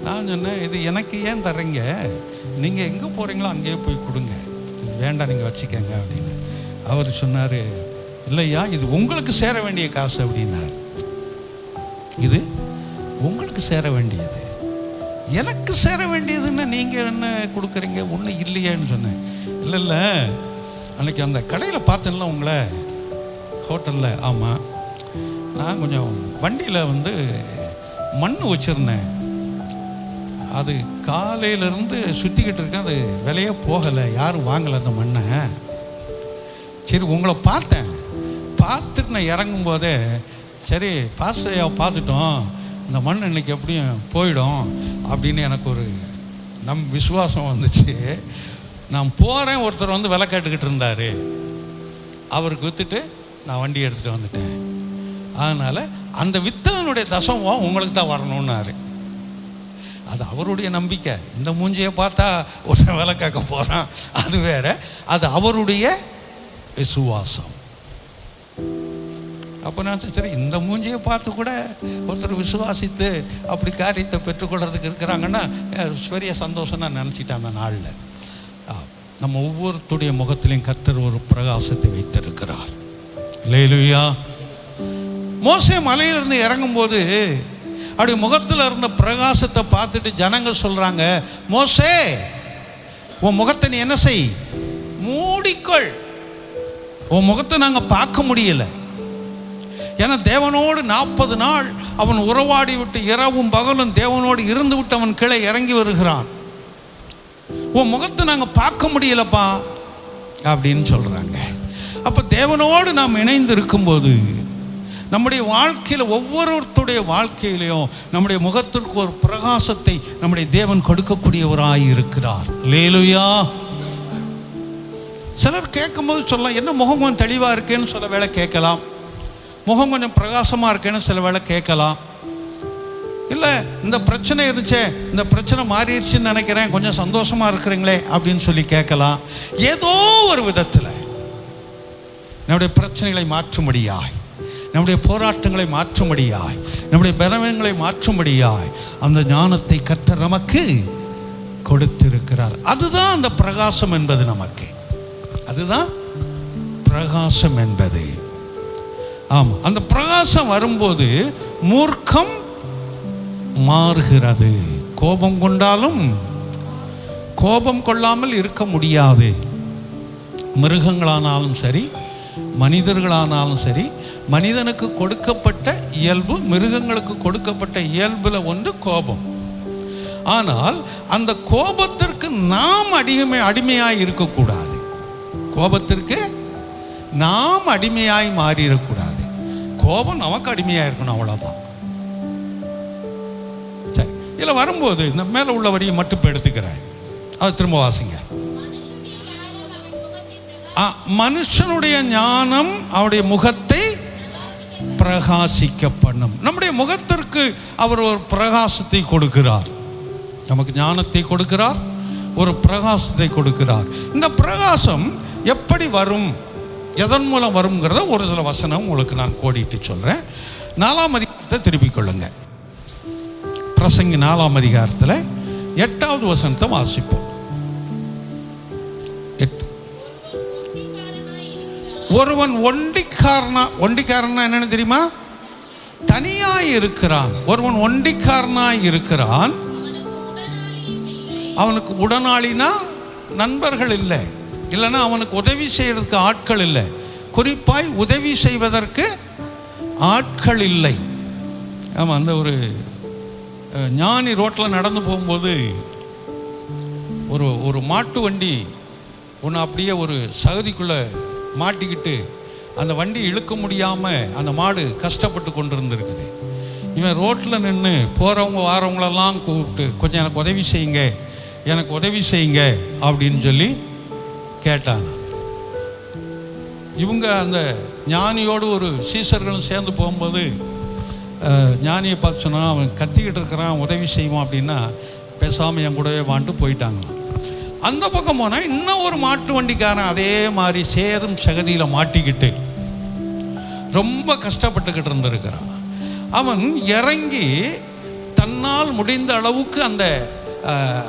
நான் சொன்னேன், இது எனக்கு ஏன் தர்றீங்க, நீங்கள் எங்கே போகிறீங்களோ அங்கேயே போய் கொடுங்க, இது வேண்டாம் நீங்கள் வச்சுக்கங்க அப்படின்னு. அவர் சொன்னார், இல்லையா இது உங்களுக்கு சேர வேண்டிய காசு அப்படின்னார். இது உங்களுக்கு சேர வேண்டியது, எனக்கு சேர வேண்டியதுன்னு நீங்கள் என்ன கொடுக்குறீங்க, ஒன்றும் இல்லையான்னு சொன்னேன். இல்லை அன்றைக்கி அந்த கடையில் பார்த்தேன்ல உங்களை ஹோட்டலில். ஆமாம், நான் கொஞ்சம் வண்டியில் வந்து மண் வச்சுருந்தேன். அது காலையிலேருந்து சுற்றிக்கிட்டு இருக்கேன், அது விலையே போகலை, யாரும் வாங்கலை அந்த மண்ணை. சரி உங்களை பார்த்துட்டு நான் இறங்கும்போதே, சரி பாஸ்டையா பார்த்துட்டோம், இந்த மண் இன்னைக்கு எப்படியும் போயிடும் அப்படின்னு எனக்கு ஒரு விசுவாசம் வந்துச்சு. நான் போகிறேன், ஒருத்தர் வந்து விலை கேட்டுக்கிட்டு இருந்தார், அவருக்கு விற்றுட்டு நான் வண்டி எடுத்துகிட்டு வந்துட்டேன். அதனால் அந்த வித்தனுடைய தசமம் உங்களுக்கு தான் வரணும்னாரு. அது அவருடைய நம்பிக்கை. இந்த மூஞ்சியை பார்த்தா ஒரு விலை கேட்க போகிறான், அது வேற. அது அவருடைய விசுவாசம். அப்போ நான் சரி, இந்த மூஞ்சியை பார்த்து கூட ஒருத்தர் விசுவாசித்து அப்படி காரியத்தை பெற்றுக்கொள்றதுக்கு இருக்கிறாங்கன்னா பெரிய சந்தோஷம் நான் நினச்சிட்டேன். அந்த நாளில் நம்ம ஒவ்வொருத்தருடைய முகத்திலையும் கர்த்தர் ஒரு பிரகாசத்தை வைத்திருக்கிறார். அல்லேலூயா. மோசே மலையிலிருந்து இறங்கும்போது அப்படி முகத்தில் இருந்த பிரகாசத்தை பார்த்துட்டு ஜனங்க சொல்கிறாங்க, மோசே உன் முகத்தை நீ என்ன செய், மூடிக்கொள். உன் முகத்தை நாங்கள் பார்க்க முடியல. ஏன்னா தேவனோடு 40 நாள் அவன் உறவாடி விட்டு இரவும் பகலும் தேவனோடு இருந்து விட்டு அவன் கீழே இறங்கி வருகிறான். உன் முகத்தை நாங்கள் பார்க்க முடியலப்பா அப்படின்னு சொல்கிறாங்க. அப்போ தேவனோடு நாம் இணைந்து இருக்கும்போது நம்முடைய வாழ்க்கையில், ஒவ்வொருத்தருடைய வாழ்க்கையிலையும் நம்முடைய முகத்திற்கு ஒரு பிரகாசத்தை நம்முடைய தேவன் கொடுக்கக்கூடியவராய் இருக்கிறார். அல்லேலூயா. சிலர் கேட்கும்போது சொல்லலாம், என்ன முகம் கொஞ்சம் தெளிவாக இருக்கேன்னு சில வேளை கேட்கலாம், முகம் கொஞ்சம் பிரகாசமாக இருக்கேன்னு சில வேளை கேட்கலாம். இல்லை இந்த பிரச்சனை இருந்துச்சே, இந்த பிரச்சனை மாறிடுச்சுன்னு நினைக்கிறேன், கொஞ்சம் சந்தோஷமாக இருக்கிறீங்களே அப்படின்னு சொல்லி கேட்கலாம். ஏதோ ஒரு விதத்தில் நம்முடைய பிரச்சனைகளை மாற்றும்படியாய், நம்முடைய போராட்டங்களை மாற்றும்படியாய், நம்முடைய பலவீனங்களை மாற்றும்படியாய் அந்த ஞானத்தை கர்த்தர் நமக்கு கொடுத்திருக்கிறார். அதுதான் அந்த பிரகாசம் என்பது. நமக்கு அதுதான் பிரகாசம் என்பது. ஆமாம், அந்த பிரகாசம் வரும்போது மூர்க்கம் மாறுகிறது. கோபம் கொண்டாலும் கோபம் கொள்ளாமல் இருக்க முடியாது. மிருகங்களானாலும் சரி, மனிதர்களானாலும் சரி, மனிதனுக்கு கொடுக்கப்பட்ட இயல்பு, மிருகங்களுக்கு கொடுக்கப்பட்ட இயல்புல ஒன்று கோபம். ஆனால் அந்த கோபத்திற்கு நாம் அடிமையாய் இருக்கக்கூடாது. கோபத்திற்கு நாம் அடிமையாய் மாறிடக்கூடாது. கோபம் நமக்கு அடிமையாக இருக்கணும், அவ்வளோதான். சரி, இதில் வரும்போது இந்த மேலே உள்ள வரியை மட்டும் இப்போ எடுத்துக்கிறேன், அது திரும்ப வாசிங்க. மனுஷனுடைய ஞானம் அவருடைய முகத்தை பிரகாசிக்க பண்ணும். நம்முடைய முகத்திற்கு அவர் ஒரு பிரகாசத்தை கொடுக்கிறார். நமக்கு ஞானத்தை கொடுக்கிறார், ஒரு பிரகாசத்தை கொடுக்கிறார். இந்த பிரகாசம் எப்படி வரும், எதன் மூலம் வருங்கிறத ஒரு சில வசனம் உங்களுக்கு நான் கோடிட்டு சொல்கிறேன். 4ஆம் அதிகாரத்தை திருப்பிக் கொள்ளுங்க. பிரசங்கி 4ஆம் அதிகாரத்தில் 8வது வசனத்தை வாசிப்போம். ஒருவன் ஒண்டிக்காரனா என்னன்னு தெரியுமா? தனியாய் இருக்கிறான். ஒருவன் ஒண்டிக்காரனாய் இருக்கிறான். அவனுக்கு உடனாளினா நண்பர்கள் இல்லை, இல்லைன்னா அவனுக்கு உதவி செய்யறதுக்கு ஆட்கள் இல்லை. குறிப்பாய் உதவி செய்வதற்கு ஆட்கள் இல்லை. ஆமாம், அந்த ஒரு ஞானி ரோட்டில் நடந்து போகும்போது ஒரு மாட்டு வண்டி ஒன்று அப்படியே ஒரு சகதிக்குள்ளே மாட்டிக்கிட்டு அந்த வண்டி இழுக்க முடியாமல் அந்த மாடு கஷ்டப்பட்டு கொண்டு இருந்துருக்குது. இவன் ரோட்டில் நின்று போகிறவங்க வாரவங்களெல்லாம் கூப்பிட்டு கொஞ்சம் எனக்கு உதவி செய்யுங்க, எனக்கு உதவி செய்யுங்க அப்படின்னு சொல்லி கேட்டாங்க. இவங்க அந்த ஞானியோடு ஒரு சீசர்களும் சேர்ந்து போகும்போது ஞானியை பார்த்து சொன்னால் அவன் கத்திக்கிட்டு இருக்கிறான், உதவி செய்வான் அப்படின்னா பேசாமல் என் கூடவே வான்ட்டு போயிட்டாங்க. அந்த பக்கம் போனால் இன்னும் ஒரு மாட்டு வண்டிக்காரன் அதே மாதிரி சேரும் சகதியில் மாட்டிக்கிட்டு ரொம்ப கஷ்டப்பட்டுக்கிட்டு இருந்திருக்கிறான். அவன் இறங்கி தன்னால் முடிந்த அளவுக்கு அந்த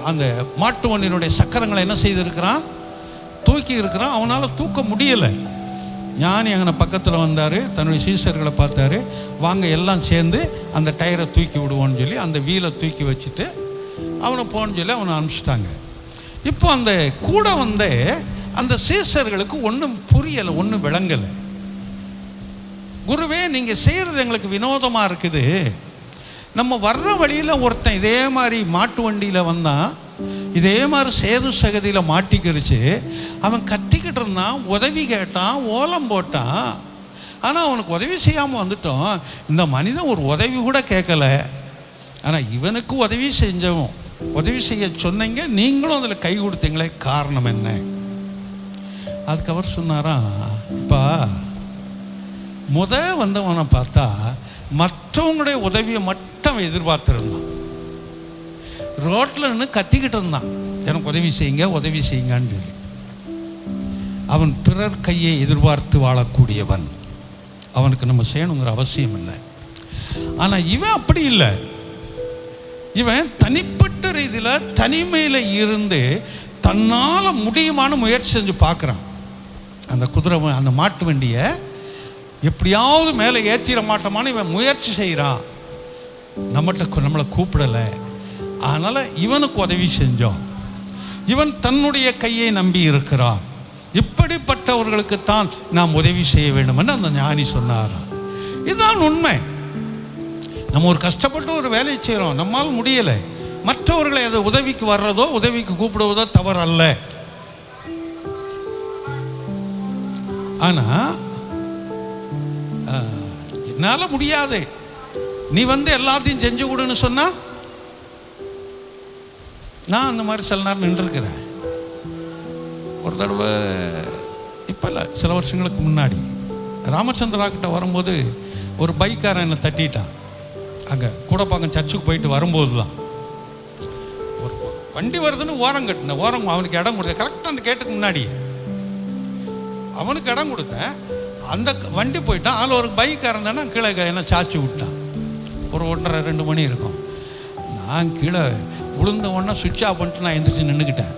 அந்த மாட்டு வண்டியினுடைய சக்கரங்களை என்ன செய்திருக்கிறான், தூக்கி இருக்கிறான். அவனால் தூக்க முடியலை. ஞானி அங்கே பக்கத்தில் வந்தார், தன்னுடைய சீசர்களை பார்த்தாரு. வாங்க எல்லாம் சேர்ந்து அந்த டயரை தூக்கி விடுவோன்னு சொல்லி அந்த வீலை தூக்கி வச்சுட்டு அவனை போன்னு சொல்லி அவனை அனுப்பிச்சிட்டாங்க. இப்போ அந்த கூட வந்த அந்த சீசர்களுக்கு ஒன்றும் புரியலை, ஒன்றும் விளங்கலை. குருவே, நீங்கள் செய்கிறது எங்களுக்கு வினோதமாக இருக்குது. நம்ம வர்ற வழியில் ஒருத்தன் இதே மாதிரி மாட்டு வண்டியில் வந்தான், இதே மாதிரி சேது சகதியில் மாட்டிக்கிருச்சு. அவன் கத்திக்கிட்டு இருந்தான், உதவி கேட்டான், ஓலம் போட்டான். ஆனால் அவனுக்கு உதவி செய்யாமல் வந்துட்டோம். இந்த மனிதன் ஒரு உதவி கூட கேட்கல, ஆனால் இவனுக்கு உதவி செஞ்சோம், உதவி செய்ய சொன்னீங்க, நீங்களும் அதில் கை கொடுத்தீங்களே, காரணம் என்ன? அதுக்கு அவர் சொன்னாராம், இப்போ வந்தவனை பார்த்தா மற்றவங்களுடைய உதவியை மட்டும் எதிர்பார்த்துருந்தான். ரோட்டில் நின்று கத்திக்கிட்டு இருந்தான், எனக்கு உதவி செய்யுங்க உதவி செய்யுங்கன்னு சொல்லி. அவன் பிறர் கையை எதிர்பார்த்து வாழக்கூடியவன். அவனுக்கு நம்ம செய்யணுங்கிற அவசியம் இல்லை. ஆனால் இவன் அப்படி இல்லை. இவன் தனிப்பட்ட ரீதியில் தனிமையில் இருந்து தன்னால் முடியுமான முயற்சி செஞ்சு பார்க்குறான். அந்த குதிரை அந்த மாட்டு வண்டியை எப்படியாவது மேலே ஏற்றிட மாட்டோமான்னு இவன் முயற்சி செய்கிறான். நம்மளை கூப்பிடலை, அதனால் இவனுக்கு உதவி செஞ்சோம். இவன் தன்னுடைய கையை நம்பி இருக்கிறான். இப்படிப்பட்டவர்களுக்குத்தான் நாம் உதவி செய்ய வேண்டும் என்று அந்த ஞானி சொன்னார். இதுதான் உண்மை. நம்ம ஒரு கஷ்டப்பட்டு ஒரு வேலையை செய்கிறோம், நம்மால் முடியலை, மற்றவர்களை அதை உதவிக்கு வர்றதோ உதவிக்கு கூப்பிடுவதோ தவறு அல்ல. ஆனால் என்னால் முடியாது, நீ வந்து எல்லாத்தையும் செஞ்சு கொடுன்னு சொன்னா, நான் அந்த மாதிரி சில நேரம் நின்றுருக்கிறேன். ஒரு தடவை இப்போ இல்லை, சில வருஷங்களுக்கு முன்னாடி ராமச்சந்திரா கிட்ட வரும்போது ஒரு பைக்காரன் என்னை தட்டிட்டான். அங்கே கூடப்பாக்கம் சர்ச்சுக்கு போயிட்டு வரும்போது தான் ஒரு வண்டி வருதுன்னு ஓரம் கட்டினேன். ஓரம் அவனுக்கு இடம் கொடுத்தேன், கரெக்டாக அந்த கேட்டுக்கு முன்னாடியே அவனுக்கு இடம் கொடுத்தேன். அந்த வண்டி போயிட்டான். அதில் ஒரு பைக்காரன் தானே கீழே என்ன சாச்சி விட்டான். ஒரு 1:30-2 மணி இருக்கும். நான் கீழே விழுந்த உடனே சுவிட்ச் ஆஃப் பண்ணிட்டு நான் எந்திரிச்சு நின்றுக்கிட்டேன்.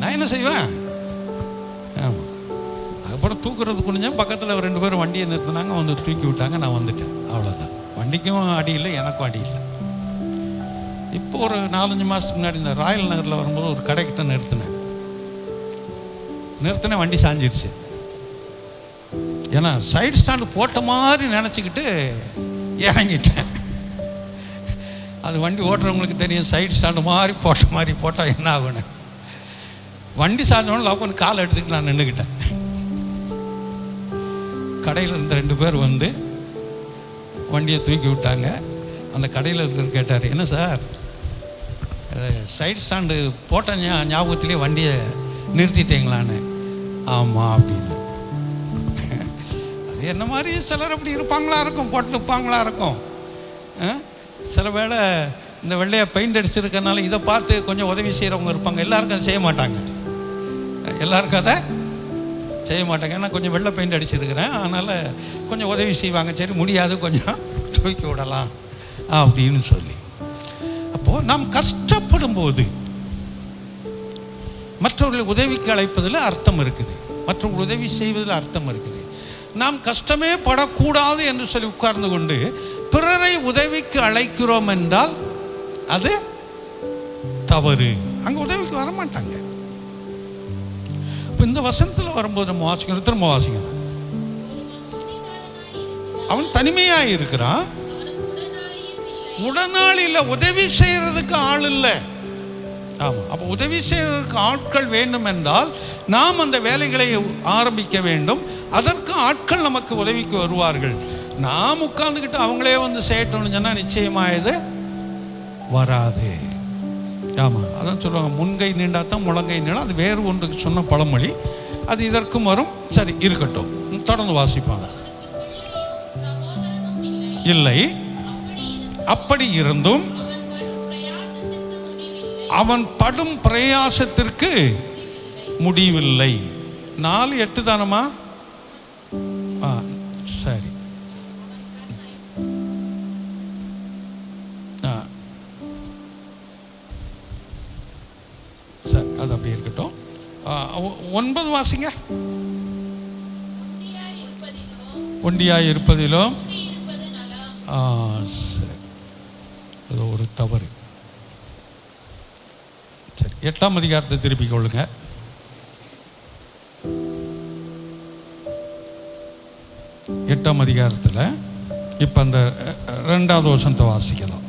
நான் என்ன செய்வேன்? ஆமாம், அதுக்கப்புறம் தூக்குறது குனிஞ்சேன். பக்கத்தில் 2 பேரும் வண்டியை நிறுத்தினாங்க, வந்து தூக்கி விட்டாங்க. நான் வந்துட்டேன், அவ்வளோதான். வண்டிக்கும் அடி இல்லை, எனக்கும் அடி இல்லை. இப்போ ஒரு 4-5 மாதத்துக்கு முன்னாடி இந்த ராயல் நகரில் வரும்போது ஒரு கடைக்கிட்ட நிறுத்தினேன். வண்டி சாஞ்சிருச்சு. ஏன்னா சைடு ஸ்டாண்டு போட்ட மாதிரி நினச்சிக்கிட்டு இறங்கிட்டேன். அது வண்டி ஓட்டுறவங்களுக்கு தெரியும், சைடு ஸ்டாண்டு மாதிரி போட்டால் என்ன ஆகுன்னு. வண்டி சாஞ்சோன்னு லவ் காலை எடுத்துக்கிட்டு நான் நின்றுக்கிட்டேன். கடையில் இருந்த 2 பேர் வந்து வண்டியை தூக்கி விட்டாங்க. அந்த கடையில் இருக்கிற கேட்டார், என்ன சார் சைடு ஸ்டாண்டு போட்ட ஞாபகத்திலே வண்டியை நிறுத்திட்டீங்களான்னு. ஆமாம் அப்படின்னு. அது என்ன மாதிரி சிலர் அப்படி இருப்பாங்களா இருக்கும், போட்டு நிற்பாங்களா இருக்கும். சில வேளை இந்த வெள்ளையை பெயிண்ட் அடிச்சிருக்கனால இதை பார்த்து கொஞ்சம் உதவி செய்கிறவங்க இருப்பாங்க. எல்லாருக்கும் அதை செய்ய மாட்டாங்க, எல்லாருக்கும் அதை செய்ய மாட்டாங்க. ஏன்னா கொஞ்சம் வெள்ளை பெயிண்ட் அடிச்சிருக்கிறேன், அதனால் கொஞ்சம் உதவி செய்வாங்க. சரி முடியாது, கொஞ்சம் தூக்கி விடலாம் அப்படின்னு சொல்லி. அப்போது நாம் கஷ்டப்படும் போது மற்றவர்களை உதவிக்கு அழைப்பதில் அர்த்தம் இருக்குது, மற்றவர்கள் உதவி செய்வதில் அர்த்தம் இருக்குது. நாம் கஷ்டமே படக்கூடாது என்று சொல்லி உட்கார்ந்து கொண்டு பிறரை உதவிக்கு அழைக்கிறோம் என்றால் அது தவறு. அங்கே உதவிக்கு வரமாட்டாங்க. இப்போ இந்த வசனத்தில் வரும்போது நம்ம வாசிக்கணும், திரும்ப வாசிக்கணும். அவன் தனிமையாக இருக்கிறான், உடனாளி இல்லை, உதவி செய்யறதுக்கு ஆள் இல்லை. ஆமாம், அப்போ உதவி செய்யறதுக்கு ஆட்கள் வேண்டும் என்றால் நாம் அந்த வேலைகளை ஆரம்பிக்க வேண்டும். அதற்கு ஆட்கள் நமக்கு உதவிக்கு வருவார்கள். நாம் உட்கார்ந்துக்கிட்டு அவங்களே வந்து செய்யட்டோம்னு சொன்னால் நிச்சயமாக இது வராது. ஆமாம், அதான் சொல்லுவாங்க, முன்கை நீண்டாதான் முழங்கை நீளம். அது வேறு ஒன்றுக்கு சொன்ன பழமொழி, அது இதற்கும் வரும். சரி, இருக்கட்டும், தொடர்ந்து வாசிப்பாங்க. இல்லை, அப்படி இருந்தும் அவன் படும் பிரயாசத்திற்கு முடிவில்லை. 4:8 தானம்மா? சரி, சரி, அது அப்படி இருக்கட்டும். 9 வாசிங்க. ஒண்டியாய் இருப்பதிலும் சரி, அது ஒரு தவறு. சரி, 8ஆம் அதிகாரத்தை திருப்பிக் கொள்ளுங்க. 8ஆம் அதிகாரத்தில் இப்போ அந்த 2வது வசனத்தை வாசிக்கலாம்.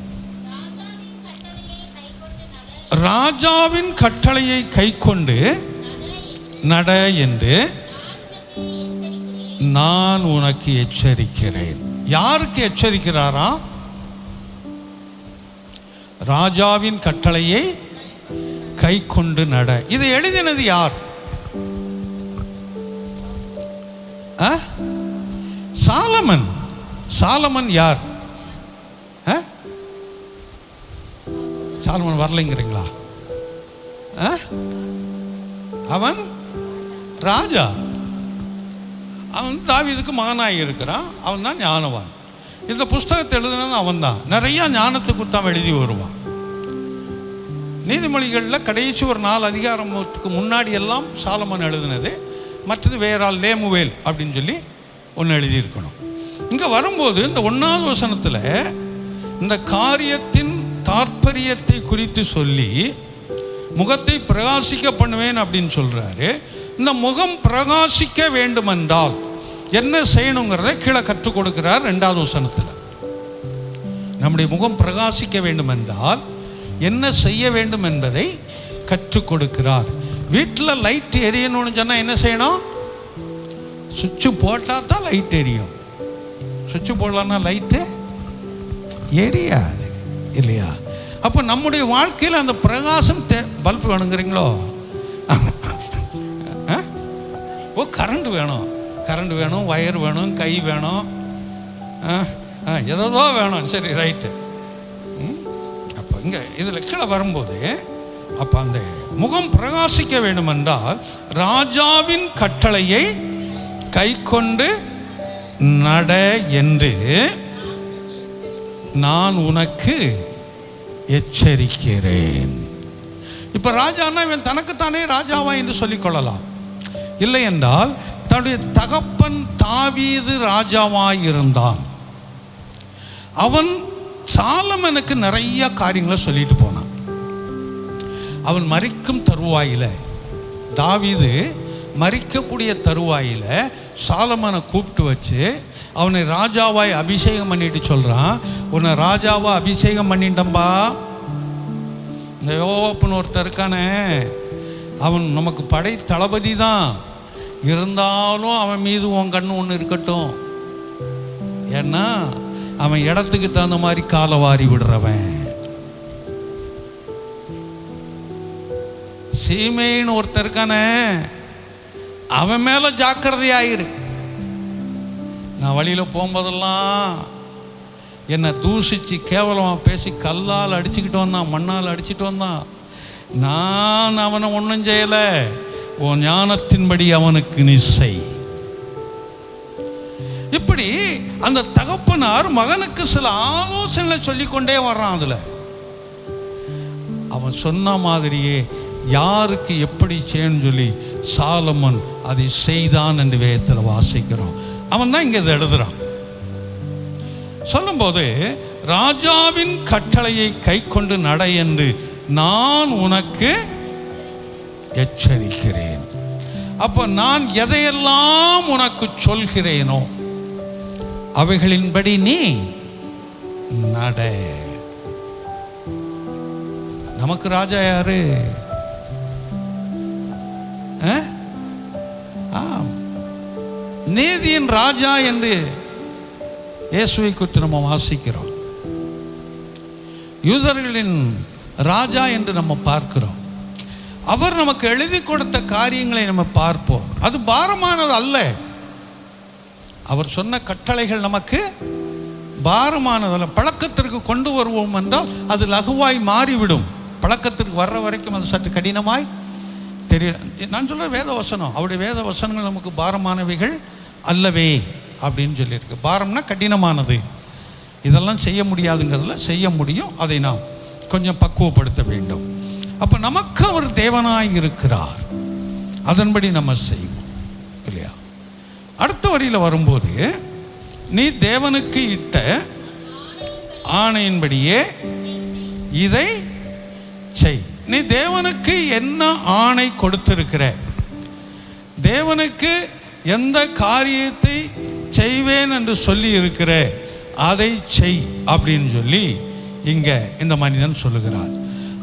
ராஜாவின் கட்டளையை கை கொண்டு நட என்று நான் உனக்கு எச்சரிக்கிறேன். யாருக்கு எச்சரிக்கிறாரா? ராஜாவின் கட்டளையை கை கொண்டு நட. இதை எழுதினது யார்? சாலமன். சாலமன் யார்? சாலமன் வரலைங்கிறீங்களா? அவன் ராஜா. அவன் தாவீதுக்கு மகனாக இருக்கிறான். அவன் தான் ஞானவான். இந்த புஸ்தகத்தை எழுதுனது அவன் தான். நிறைய ஞானத்துக்கு தான் எழுதி வருவான். நீதிமொழிகளில் கடைசி ஒரு 4 அதிகாரத்துக்கு முன்னாடி எல்லாம் சாலமன் எழுதினது. மற்றது வேறால் லேமுவேல் அப்படின்னு சொல்லி ஒன்று எழுதியிருக்கணும். இங்கே வரும்போது இந்த 1வது வசனத்தில் இந்த காரியத்தின் தாற்பயத்தை குறித்து சொல்லி முகத்தை பிரகாசிக்க பண்ணுவேன் அப்படின்னு சொல்கிறாரு. இந்த முகம் பிரகாசிக்க வேண்டுமென்றால் என்ன செய்யணுங்கிறத கீழே கற்றுக் கொடுக்கிறார் 2வது வசனத்தில். நம்முடைய முகம் பிரகாசிக்க வேண்டுமென்றால் என்ன செய்ய வேண்டும் என்பதை கற்றுக் கொடுக்கிறார். வீட்டில் லைட் எரியணும்னு சொன்னால் என்ன செய்யணும்? சுவிட்சு போட்டால் தான் லைட் எரியும். சுவிட்சு போடலன்னா லைட்டு எரியாது இல்லையா? அப்போ நம்முடைய வாழ்க்கையில் அந்த பிரகாசம் பல்பு வேணுங்கிறீங்களோ? ஓ, கரண்ட் வேணும், கரண்ட் வேணும், வயர் வேணும், கை வேணும், ஏதோ வேணும். சரி, ரைட்டு. அப்போ இங்கே இதில் கீழே வரும்போது அப்போ அந்த முகம் பிரகாசிக்க வேண்டுமென்றால் ராஜாவின் கட்டளையை கை கொண்டு நட என்று நான் உனக்கு எச்சரிக்கிறேன். இப்போ ராஜானா இவன் தனக்குத்தானே ராஜாவா என்று சொல்லிக்கொள்ளலாம். இல்லை என்றால் தன்னுடைய தகப்பன் தாவீது ராஜாவாயிருந்தான். அவன் சாலமனுக்கு நிறைய காரியங்களை சொல்லிட்டு போனான். அவன் மரிக்கும் தருவாயில், தாவீது மரிக்கக்கூடிய தருவாயில் சாலமனை கூப்பிட்டு வச்சு அவனை ராஜாவாய் அபிஷேகம் பண்ணிட்டு சொல்கிறான், உன்னை ராஜாவா அபிஷேகம் பண்ணிட்டம்பா. இந்த யோவாப்புன்னு ஒருத்தர் இருக்கானே, அவன் நமக்கு படை தளபதி தான், இருந்தாலும் அவன் மீது உன் கண்ணு ஒன்று இருக்கட்டும். ஏன்னா அவன் இடத்துக்கு தகுந்த மாதிரி காலை வாரி விடுறவன். சீமைன்னு ஒருத்தர் இருக்கானே, அவன் மேலே ஜாக்கிரதையாயிரு. நான் வழியில் போகும்போதெல்லாம் என்னை தூசிச்சு கேவலமாக பேசி கல்லால் அடிச்சுக்கிட்டு வந்தான், மண்ணால் அடிச்சுட்டு வந்தான். நான் அவனை ஒன்றும் செய்யலை, உன் ஞானத்தின்படி அவனுக்கு நீ செய். இப்படி அந்த தகப்பனார் மகனுக்கு சில ஆலோசனை சொல்லிக்கொண்டே வர்றான். அதில் அவன் சொன்ன மாதிரியே யாருக்கு எப்படி செய்யணும்னு சொல்லி சாலமோன் அதை செய்தான் என்று வேதத்தில் வாசிக்கிறோம். அவன் தான் இங்கே இதை எழுதுறான். சொல்லும்போது ராஜாவின் கட்டளையை கை கொண்டு நட என்று நான் உனக்கு எச்சரிக்கிறேன். அப்போ நான் எதையெல்லாம் உனக்கு சொல்கிறேனோ அவைகளின்படி நீ நட. நமக்கு ராஜா யாரு? நீதியின் ராஜா என்று இயேசுவை குறித்து நம்ம வாசிக்கிறோம். யூதர்களின் ராஜா என்று நம்ம பார்க்கிறோம். அவர் நமக்கு எழுதி கொடுத்த காரியங்களை நம்ம பார்ப்போம். அது பாரமானது அல்ல. அவர் சொன்ன கட்டளைகள் நமக்கு பாரமானதல்ல. பழக்கத்திற்கு கொண்டு வருவோம் என்றால் அது லகுவாய் மாறிவிடும். பழக்கத்திற்கு வர்ற வரைக்கும் அது சற்று கடினமாய் தெரியும். நான் சொல்ற வேத வசனம், அவருடைய வேத வசனங்கள் நமக்கு பாரமானவைகள் அல்லவே அப்படின்னு சொல்லியிருக்கு. பாரம்னா கடினமானது, இதெல்லாம் செய்ய முடியாதுங்கிறதுல செய்ய முடியும். அதை நாம் கொஞ்சம் பக்குவப்படுத்த வேண்டும். அப்போ நமக்கு அவர் தேவனாய் இருக்கிறார், அதன்படி நம்ம செய்வோம் இல்லையா? அடுத்த வரியில் வரும்போது நீ தேவனுக்கு இட்ட ஆணையின்படியே இதை செய். நீ தேவனுக்கு என்ன ஆணை கொடுத்திருக்கிற, தேவனுக்கு எந்த காரியத்தை செய்வேன் என்று சொல்லி இருக்கிற அதை செய் அப்படின்னு சொல்லி இங்க இந்த மனிதன் சொல்லுகிறார்.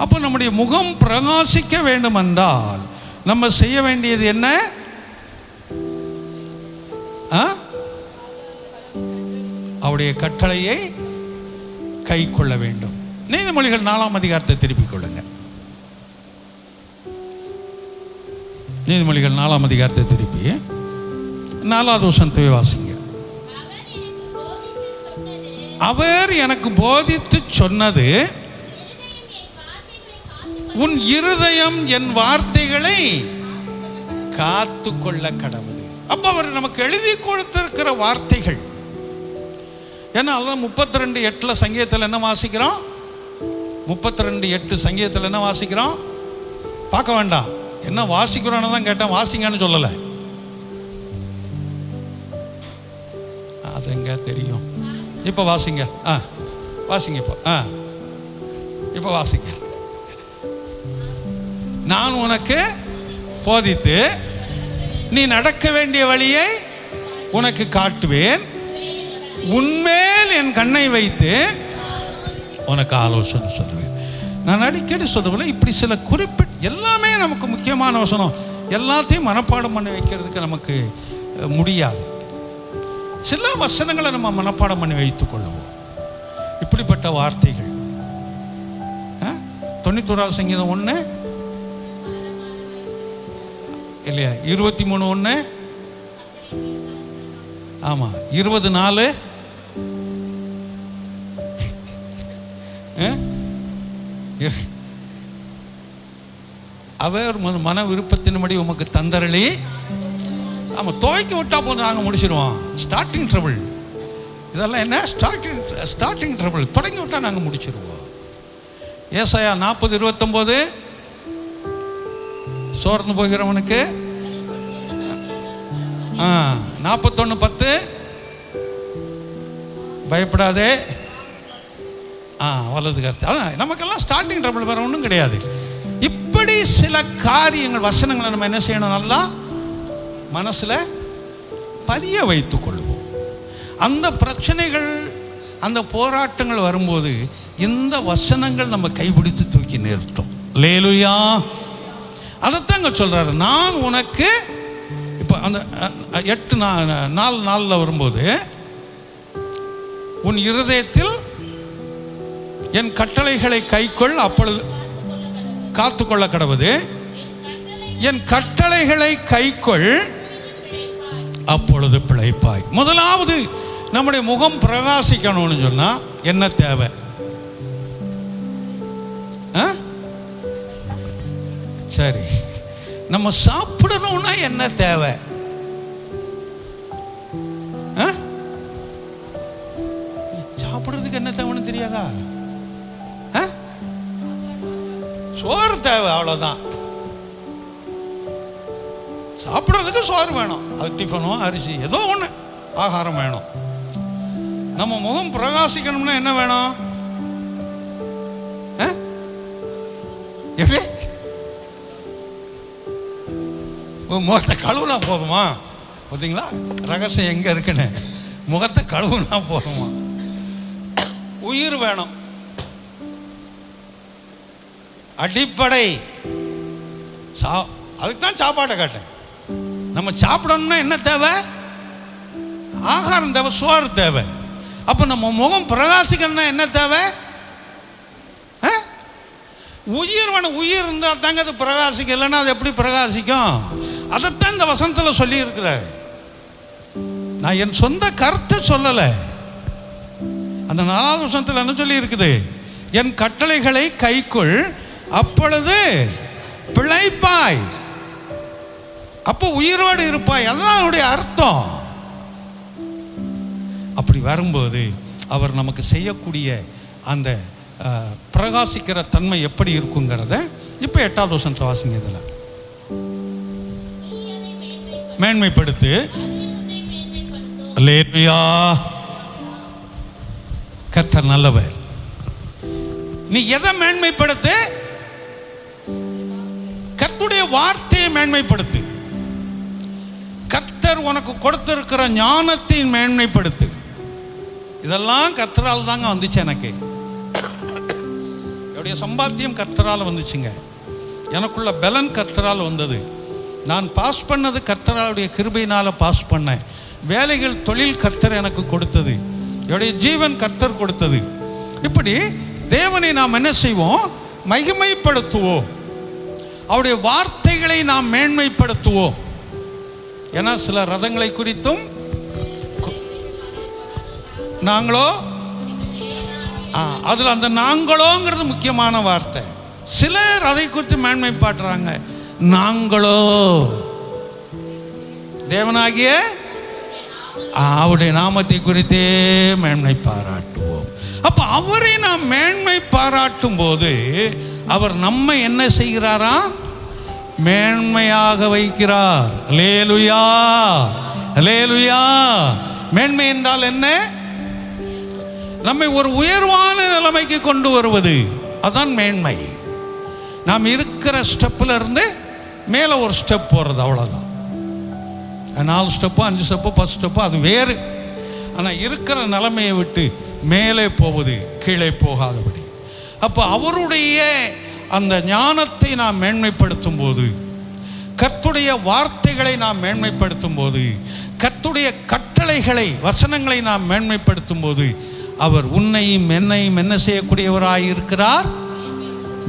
அப்போ நம்முடைய முகம் பிரகாசிக்க வேண்டும் என்றால் நம்ம செய்ய வேண்டியது என்ன? அவருடைய கட்டளையை கை கொள்ள வேண்டும். நீதிமொழிகள் 4ஆம் அதிகாரத்தை திருப்பிக் கொள்ளுங்க. நீதிமொழிகள் 4ஆம் அதிகாரத்தை திருப்பி 4வது வசனத்தை வாசிங்க. அவர் எனக்கு போதித்து சொன்னது, உன் இருதயம் என் வார்த்தைகளை காத்து கொள்ள கடவுள். அப்ப அவர் நமக்கு எழுதி கொடுத்திருக்கிற வார்த்தைகள். ஏன்னா அதான் 32:8 சங்கீதத்தில் என்ன வாசிக்கிறோம்? 32:8 சங்கீதத்தில் என்ன வாசிக்கிறோம்? பார்க்க வேண்டாம், என்ன வாசிக்கிறோன்னு தான் கேட்டேன், வாசிங்கன்னு சொல்லலை. அது எங்க தெரியும்? இப்போ வாசிங்க. வாசிங்க. இப்போ வாசிங்க. நான் உனக்கு போதித்து நீ நடக்க வேண்டிய வழியை உனக்கு காட்டுவேன், உன்மேல் என் கண்ணை வைத்து உனக்கு ஆலோசனை சொல்லுவேன். நான் அடிக்கடி சொல்லுவேன், இப்படி சில குறிப்பிட்ட எல்லாமே நமக்கு முக்கியமான வசனம், எல்லாத்தையும் மனப்பாடம் பண்ணி வைக்கிறதுக்கு நமக்கு முடியாது. சில வசனங்களை நம்ம மனப்பாடம் பண்ணி வைத்துக் கொள்ளுவோம். இப்படிப்பட்ட வார்த்தைகள் 91 சங்கீதம் 1 இல்லையா, 23:1, ஆமா 24, அவர் மன விருப்பத்தின்படி உமக்கு தந்தரளி. ஆமா, துவைக்க விட்டா போதும், நாங்கள் முடிச்சிடுவோம். ஸ்டார்டிங் ட்ரபிள் இதெல்லாம் என்ன? Starting trouble. தொடங்கி விட்டா நாங்கள் முடிச்சிடுவோம். ஏசாயா 40:29, சோர்ந்து போகிறவனுக்கு 41:10, பயப்படாதே. வலது கருத்து. நமக்கெல்லாம் ஸ்டார்டிங் ட்ரபிள் வேற ஒன்றும் கிடையாது. இப்படி சில காரியங்கள் வசனங்களை நம்ம என்ன செய்யணும்? நல்லா மனசுல பதிய வைத்துக் கொள்வோம். அந்த பிரச்சனைகள், அந்த போராட்டங்கள் வரும்போது இந்த வசனங்கள் நம்ம கைப்பிடித்து தூக்கி நிறுத்தும். அல்லேலூயா. அதைத்தாங்க சொல்றாரு, நான் உனக்கு. இப்போ அந்த 8:4 வரும்போது, உன் இருதயத்தில் என் கட்டளைகளை கைக்கொள், அப்பொழுது காத்துக்கொள்ள கடவுது. என் கட்டளைகளை கைக்கொள், அப்பொழுது பிழைப்பாய். முதலாவது நம்முடைய முகம் பிரகாசிக்கணும்னு சொன்னா என்ன தேவை? சரி, நம்ம சாப்பிடணும்னா என்ன தேவை? சாப்பிடுறதுக்கு என்ன தேவைன்னு தெரியாதா? சோறு தேவை, அவ்வளவுதான். சாப்பிட்றதுக்கு சோறு வேணும், அது டிஃபனோ அரிசி ஏதோ ஒன்று ஆகாரம் வேணும். நம்ம முகம் பிரகாசிக்கணும்னா என்ன வேணும்? எப்படி முகத்தை கழுவுனா போதுமா? பார்த்தீங்களா ரகசியம் எங்கே இருக்குன்னு? முகத்தை கழுவுனா போதுமா? உயிர் வேணும், அடிப்படை. அதுக்கு தான் சாப்பாட்டை கேட்டேன். நம்ம சாப்பிடணும்னா என்ன தேவை? ஆகாரம் தேவை, சோறு தேவை. அப்போ நம்ம முகம் பிரகாசிக்கணும்னா என்ன தேவை? உயிர் வேணும். உயிர் இருந்தால் தாங்க அது பிரகாசிக்கும், இல்லைன்னா அது எப்படி பிரகாசிக்கும்? அதைத்தான் இந்த வசனத்தில் சொல்லி இருக்கிறார். நான் என் சொந்த கருத்தை சொல்லலை. அந்த 4வது வசனத்தில் என்ன சொல்லி இருக்குது? என் கட்டளைகளை கைக்குள், அப்பொழுது பிழைப்பாய். அப்போ உயிரோடு இருப்பாய். அதுதான் அவருடைய அர்த்தம். அப்படி வரும்போது அவர் நமக்கு செய்யக்கூடிய அந்த பிரகாசிக்கிற தன்மை எப்படி இருக்குங்கிறத இப்போ 8வது வசனத்தை வாசிங்க. இதில் மேன்மைப்படுத்து. அல்லேலூயா. கர்த்தர் நல்லவர். நீ எதை மேன்மைப்படுத்து? கர்த்தருடைய வார்த்தையை மேன்மைப்படுத்து. கர்த்தர் உனக்கு கொடுத்திருக்கிற ஞானத்தை மேன்மைப்படுத்து. இதெல்லாம் கர்த்தரால் தாங்க வந்துச்சு. எனக்கு என்னுடைய சம்பாத்தியம் கர்த்தரால் வந்துச்சுங்க. எனக்குள்ள பலன் கர்த்தரால் வந்தது. நான் பாஸ் பண்ணது கர்த்தராவுடைய கிருபையினால் பாஸ் பண்ணேன். வேலைகள், தொழில் கர்த்தர் எனக்கு கொடுத்தது. என்னுடைய ஜீவன் கர்த்தர் கொடுத்தது. இப்படி தேவனை நாம் என்ன செய்வோம்? மகிமைப்படுத்துவோம். அவருடைய வார்த்தைகளை நாம் மேன்மைப்படுத்துவோம். ஏன்னா சில ரதங்களை குறித்தும் நாங்களோ, அதில் அந்த நாங்களோங்கிறது முக்கியமான வார்த்தை. சிலர் அதை குறித்து மேன்மைப்பாட்டுறாங்க. நாங்களோ தேவனாகிய அவருடைய நாமத்தை குறித்தே மேன்மை பாராட்டுவோம். அப்போ அவரை நாம் மேன்மை பாராட்டும் போது அவர் நம்மை என்ன செய்கிறாரா? மேன்மையாக வைக்கிறார். அல்லேலூயா, அல்லேலூயா. மேன்மை என்றால் என்ன? நம்மை ஒரு உயர்வான நிலைமைக்கு கொண்டு வருவது. அதான் மேன்மை. நாம் இருக்கிற ஸ்டெப்பில் இருந்து மேலே ஒரு ஸ்டெப் போகிறது, அவ்வளோதான். 4 ஸ்டெப்போ 5 ஸ்டெப்போ 10 ஸ்டெப்போ அது வேறு. ஆனால் இருக்கிற நிலைமையை விட்டு மேலே போவது, கீழே போகாதபடி. அப்போ அவருடைய அந்த ஞானத்தை நாம் மேன்மைப்படுத்தும் போது, கர்த்தருடைய வார்த்தைகளை நாம் மேன்மைப்படுத்தும் போது, கர்த்தருடைய கட்டளைகளை, வசனங்களை நாம் மேன்மைப்படுத்தும் போது, அவர் உன்னையும் என்னையும் என்ன செய்யக்கூடியவராய் இருக்கிறார்?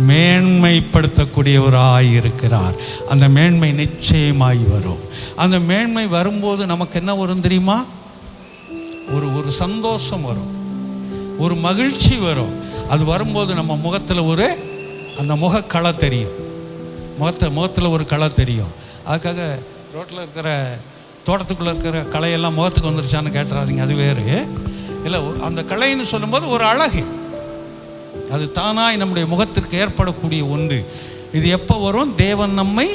மேன்மைப்படுத்தக்கூடியவராய் இருக்கிறார். அந்த மேன்மை நிச்சயமாய் வரும். அந்த மேன்மை வரும்போது நமக்கு என்ன வரும் தெரியுமா? ஒரு சந்தோஷம் வரும், ஒரு மகிழ்ச்சி வரும். அது வரும்போது நம்ம முகத்தில் அந்த முகக்களை தெரியும். முகத்தில் ஒரு களை தெரியும். அதுக்காக ரோட்டில் இருக்கிற தோட்டத்துக்குள்ளே இருக்கிற களையெல்லாம் முகத்துக்கு வந்துருச்சான்னு கேட்டுறாதீங்க, அது வேறு இல்லை. அந்த களைன்னு சொல்லும்போது ஒரு அழகு, அது தானாய் நம்முடைய முகத்திற்கு ஏற்படக்கூடிய ஒன்று. இது எப்போ வரும்? தேவன் நம்மை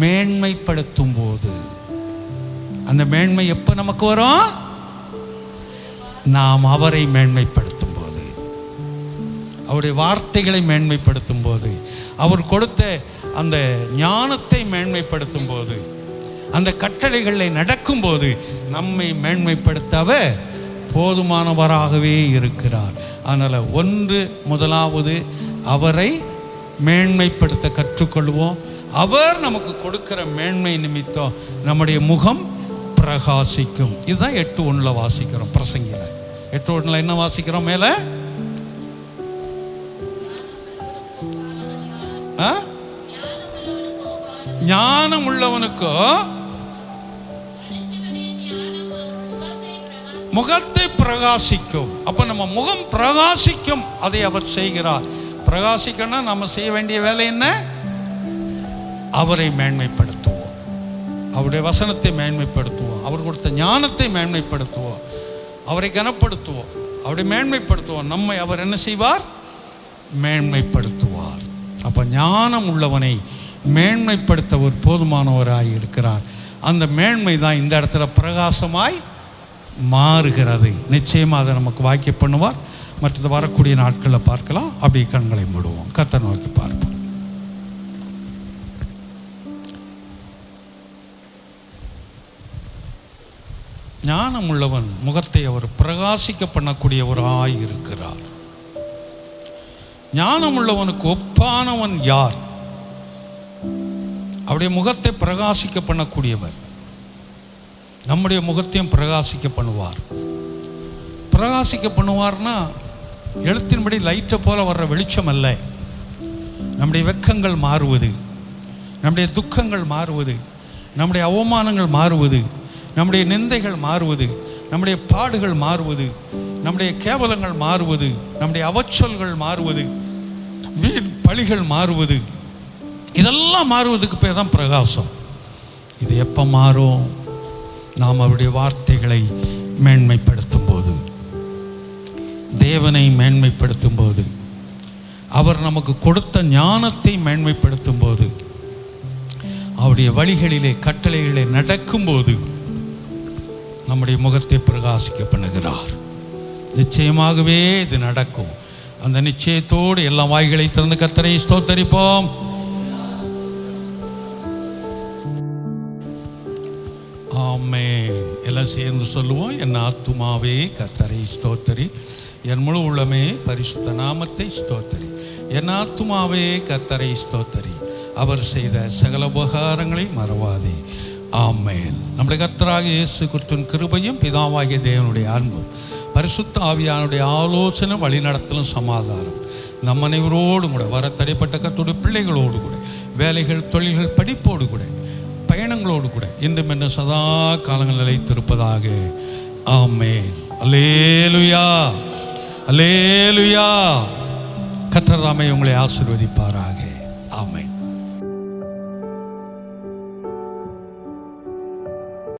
மேன்மைப்படுத்தும் போது. அந்த மேன்மை எப்போ நமக்கு வரும்? நாம் அவரை மேன்மைப்படுத்தும் போது, அவருடைய வார்த்தைகளை மேன்மைப்படுத்தும் போது, அவர் கொடுத்த அந்த ஞானத்தை மேன்மைப்படுத்தும் போது, அந்த கட்டளைகளை நடக்கும் போது நம்மை மேன்மைப்படுத்தவ போதுமானவராகவே இருக்கிறார். அதனால் முதலாவது அவரை மேன்மைப்படுத்த கற்றுக்கொள்வோம். அவர் நமக்கு கொடுக்கிற மேன்மை நிமித்தம் நம்முடைய முகம் பிரகாசிக்கும். இதுதான் 8:1 வாசிக்கிறோம். பிரசங்கில 8:1 என்ன வாசிக்கிறோம்? மேல ஞானம் உள்ளவனுக்கோ முகத்தை பிரகாசிக்கும். அப்ப நம்ம முகம் பிரகாசிக்கும், அதை அவர் செய்கிறார். பிரகாசிக்கணும். நம்ம செய்ய வேண்டிய வேலை என்ன? அவரை மேன்மைப்படுத்துவோம், அவருடைய வசனத்தை மேன்மைப்படுத்துவோம், அவர் கொடுத்த ஞானத்தை மேன்மைப்படுத்துவோம், அவரை கனப்படுத்துவோம், அவரை மேன்மைப்படுத்துவோம். நம்மை அவர் என்ன செய்வார்? மேன்மைப்படுத்துவார். அப்ப ஞானம் உள்ளவனை மேன்மைப்படுத்த ஒரு போதுமானவராய் இருக்கிறார். அந்த மேன்மை தான் இந்த இடத்துல பிரகாசமாய் மாறுகிறது. நிச்சயமாக அதை நமக்கு வாக்கிய பண்ணுவார். மற்றது வரக்கூடிய நாட்களில் பார்க்கலாம். அப்படி கண்களை மூடுவோம், கர்த்தரை நோக்கி பார்ப்போம். ஞானம் உள்ளவன் முகத்தை அவர் பிரகாசிக்க பண்ணக்கூடியவராய் இருக்கிறார். ஞானம் உள்ளவனுக்கு ஒப்பானவன் யார்? அவருடைய முகத்தை பிரகாசிக்க பண்ணக்கூடியவர். நம்முடைய முகத்தையும் பிரகாசிக்க பண்ணுவார். பிரகாசிக்க பண்ணுவார்னா எழுத்தின்படி லைட்டை போல வர்ற வெளிச்சம் அல்ல. நம்முடைய வெட்கங்கள் மாறுவது, நம்முடைய துக்கங்கள் மாறுவது, நம்முடைய அவமானங்கள் மாறுவது, நம்முடைய நிந்தைகள் மாறுவது, நம்முடைய பாடுகள் மாறுவது, நம்முடைய கேவலங்கள் மாறுவது, நம்முடைய அவச்சொல்கள் மாறுவது, வீண் பழிகள் மாறுவது, இதெல்லாம் மாறுவதுக்கு பேர் தான் பிரகாசம். இது எப்போ மாறும்? நாம் அவருடைய வார்த்தைகளை மேன்மைப்படுத்தும் போது, தேவனை மேன்மைப்படுத்தும் போது, அவர் நமக்கு கொடுத்த ஞானத்தை மேன்மைப்படுத்தும் போது, அவருடைய வழிகளிலே கட்டளைகளிலே நடக்கும்போது நம்முடைய முகத்தை பிரகாசிக்க பண்ணுகிறார். நிச்சயமாகவே இது நடக்கும். அந்த நிச்சயத்தோடு எல்லா வாய்களை திறந்து கர்த்தரை ஸ்தோத்தரிப்போம். ஆமென். எல்லாம் சேர்ந்து சொல்லுவோம். என் ஆத்துமாவே கர்த்தரை ஸ்தோத்தரி, என் முழு உள்ளமே பரிசுத்த நாமத்தை ஸ்தோத்தரி. என் ஆத்துமாவே கர்த்தரை ஸ்தோத்தரி, அவர் செய்த சகல உபகாரங்களை மறவாதே. ஆமென். நம்முடைய கர்த்தராகிய இயேசு கிறிஸ்துவின் கிருபையும் பிதாவாகிய தேவனுடைய அன்பும் பரிசுத்த ஆவியானுடைய ஆலோசனை வழிநடத்தலும் சமாதானம் நம் அனைவரோடு கூட, வர தடைப்பட்ட கர்த்தருடைய பிள்ளைகளோடு கூட, வேலைகள் தொழில்கள் படிப்போடு கூட, பயணங்களோடு கூட இன்றும் என்ன சதா காலங்கள் நிலைத்திருப்பதாக. ஆமென். அல்லேலூயா, அல்லேலூயா. கர்த்தர் தாமே உங்களை ஆசீர்வதிப்பாராக.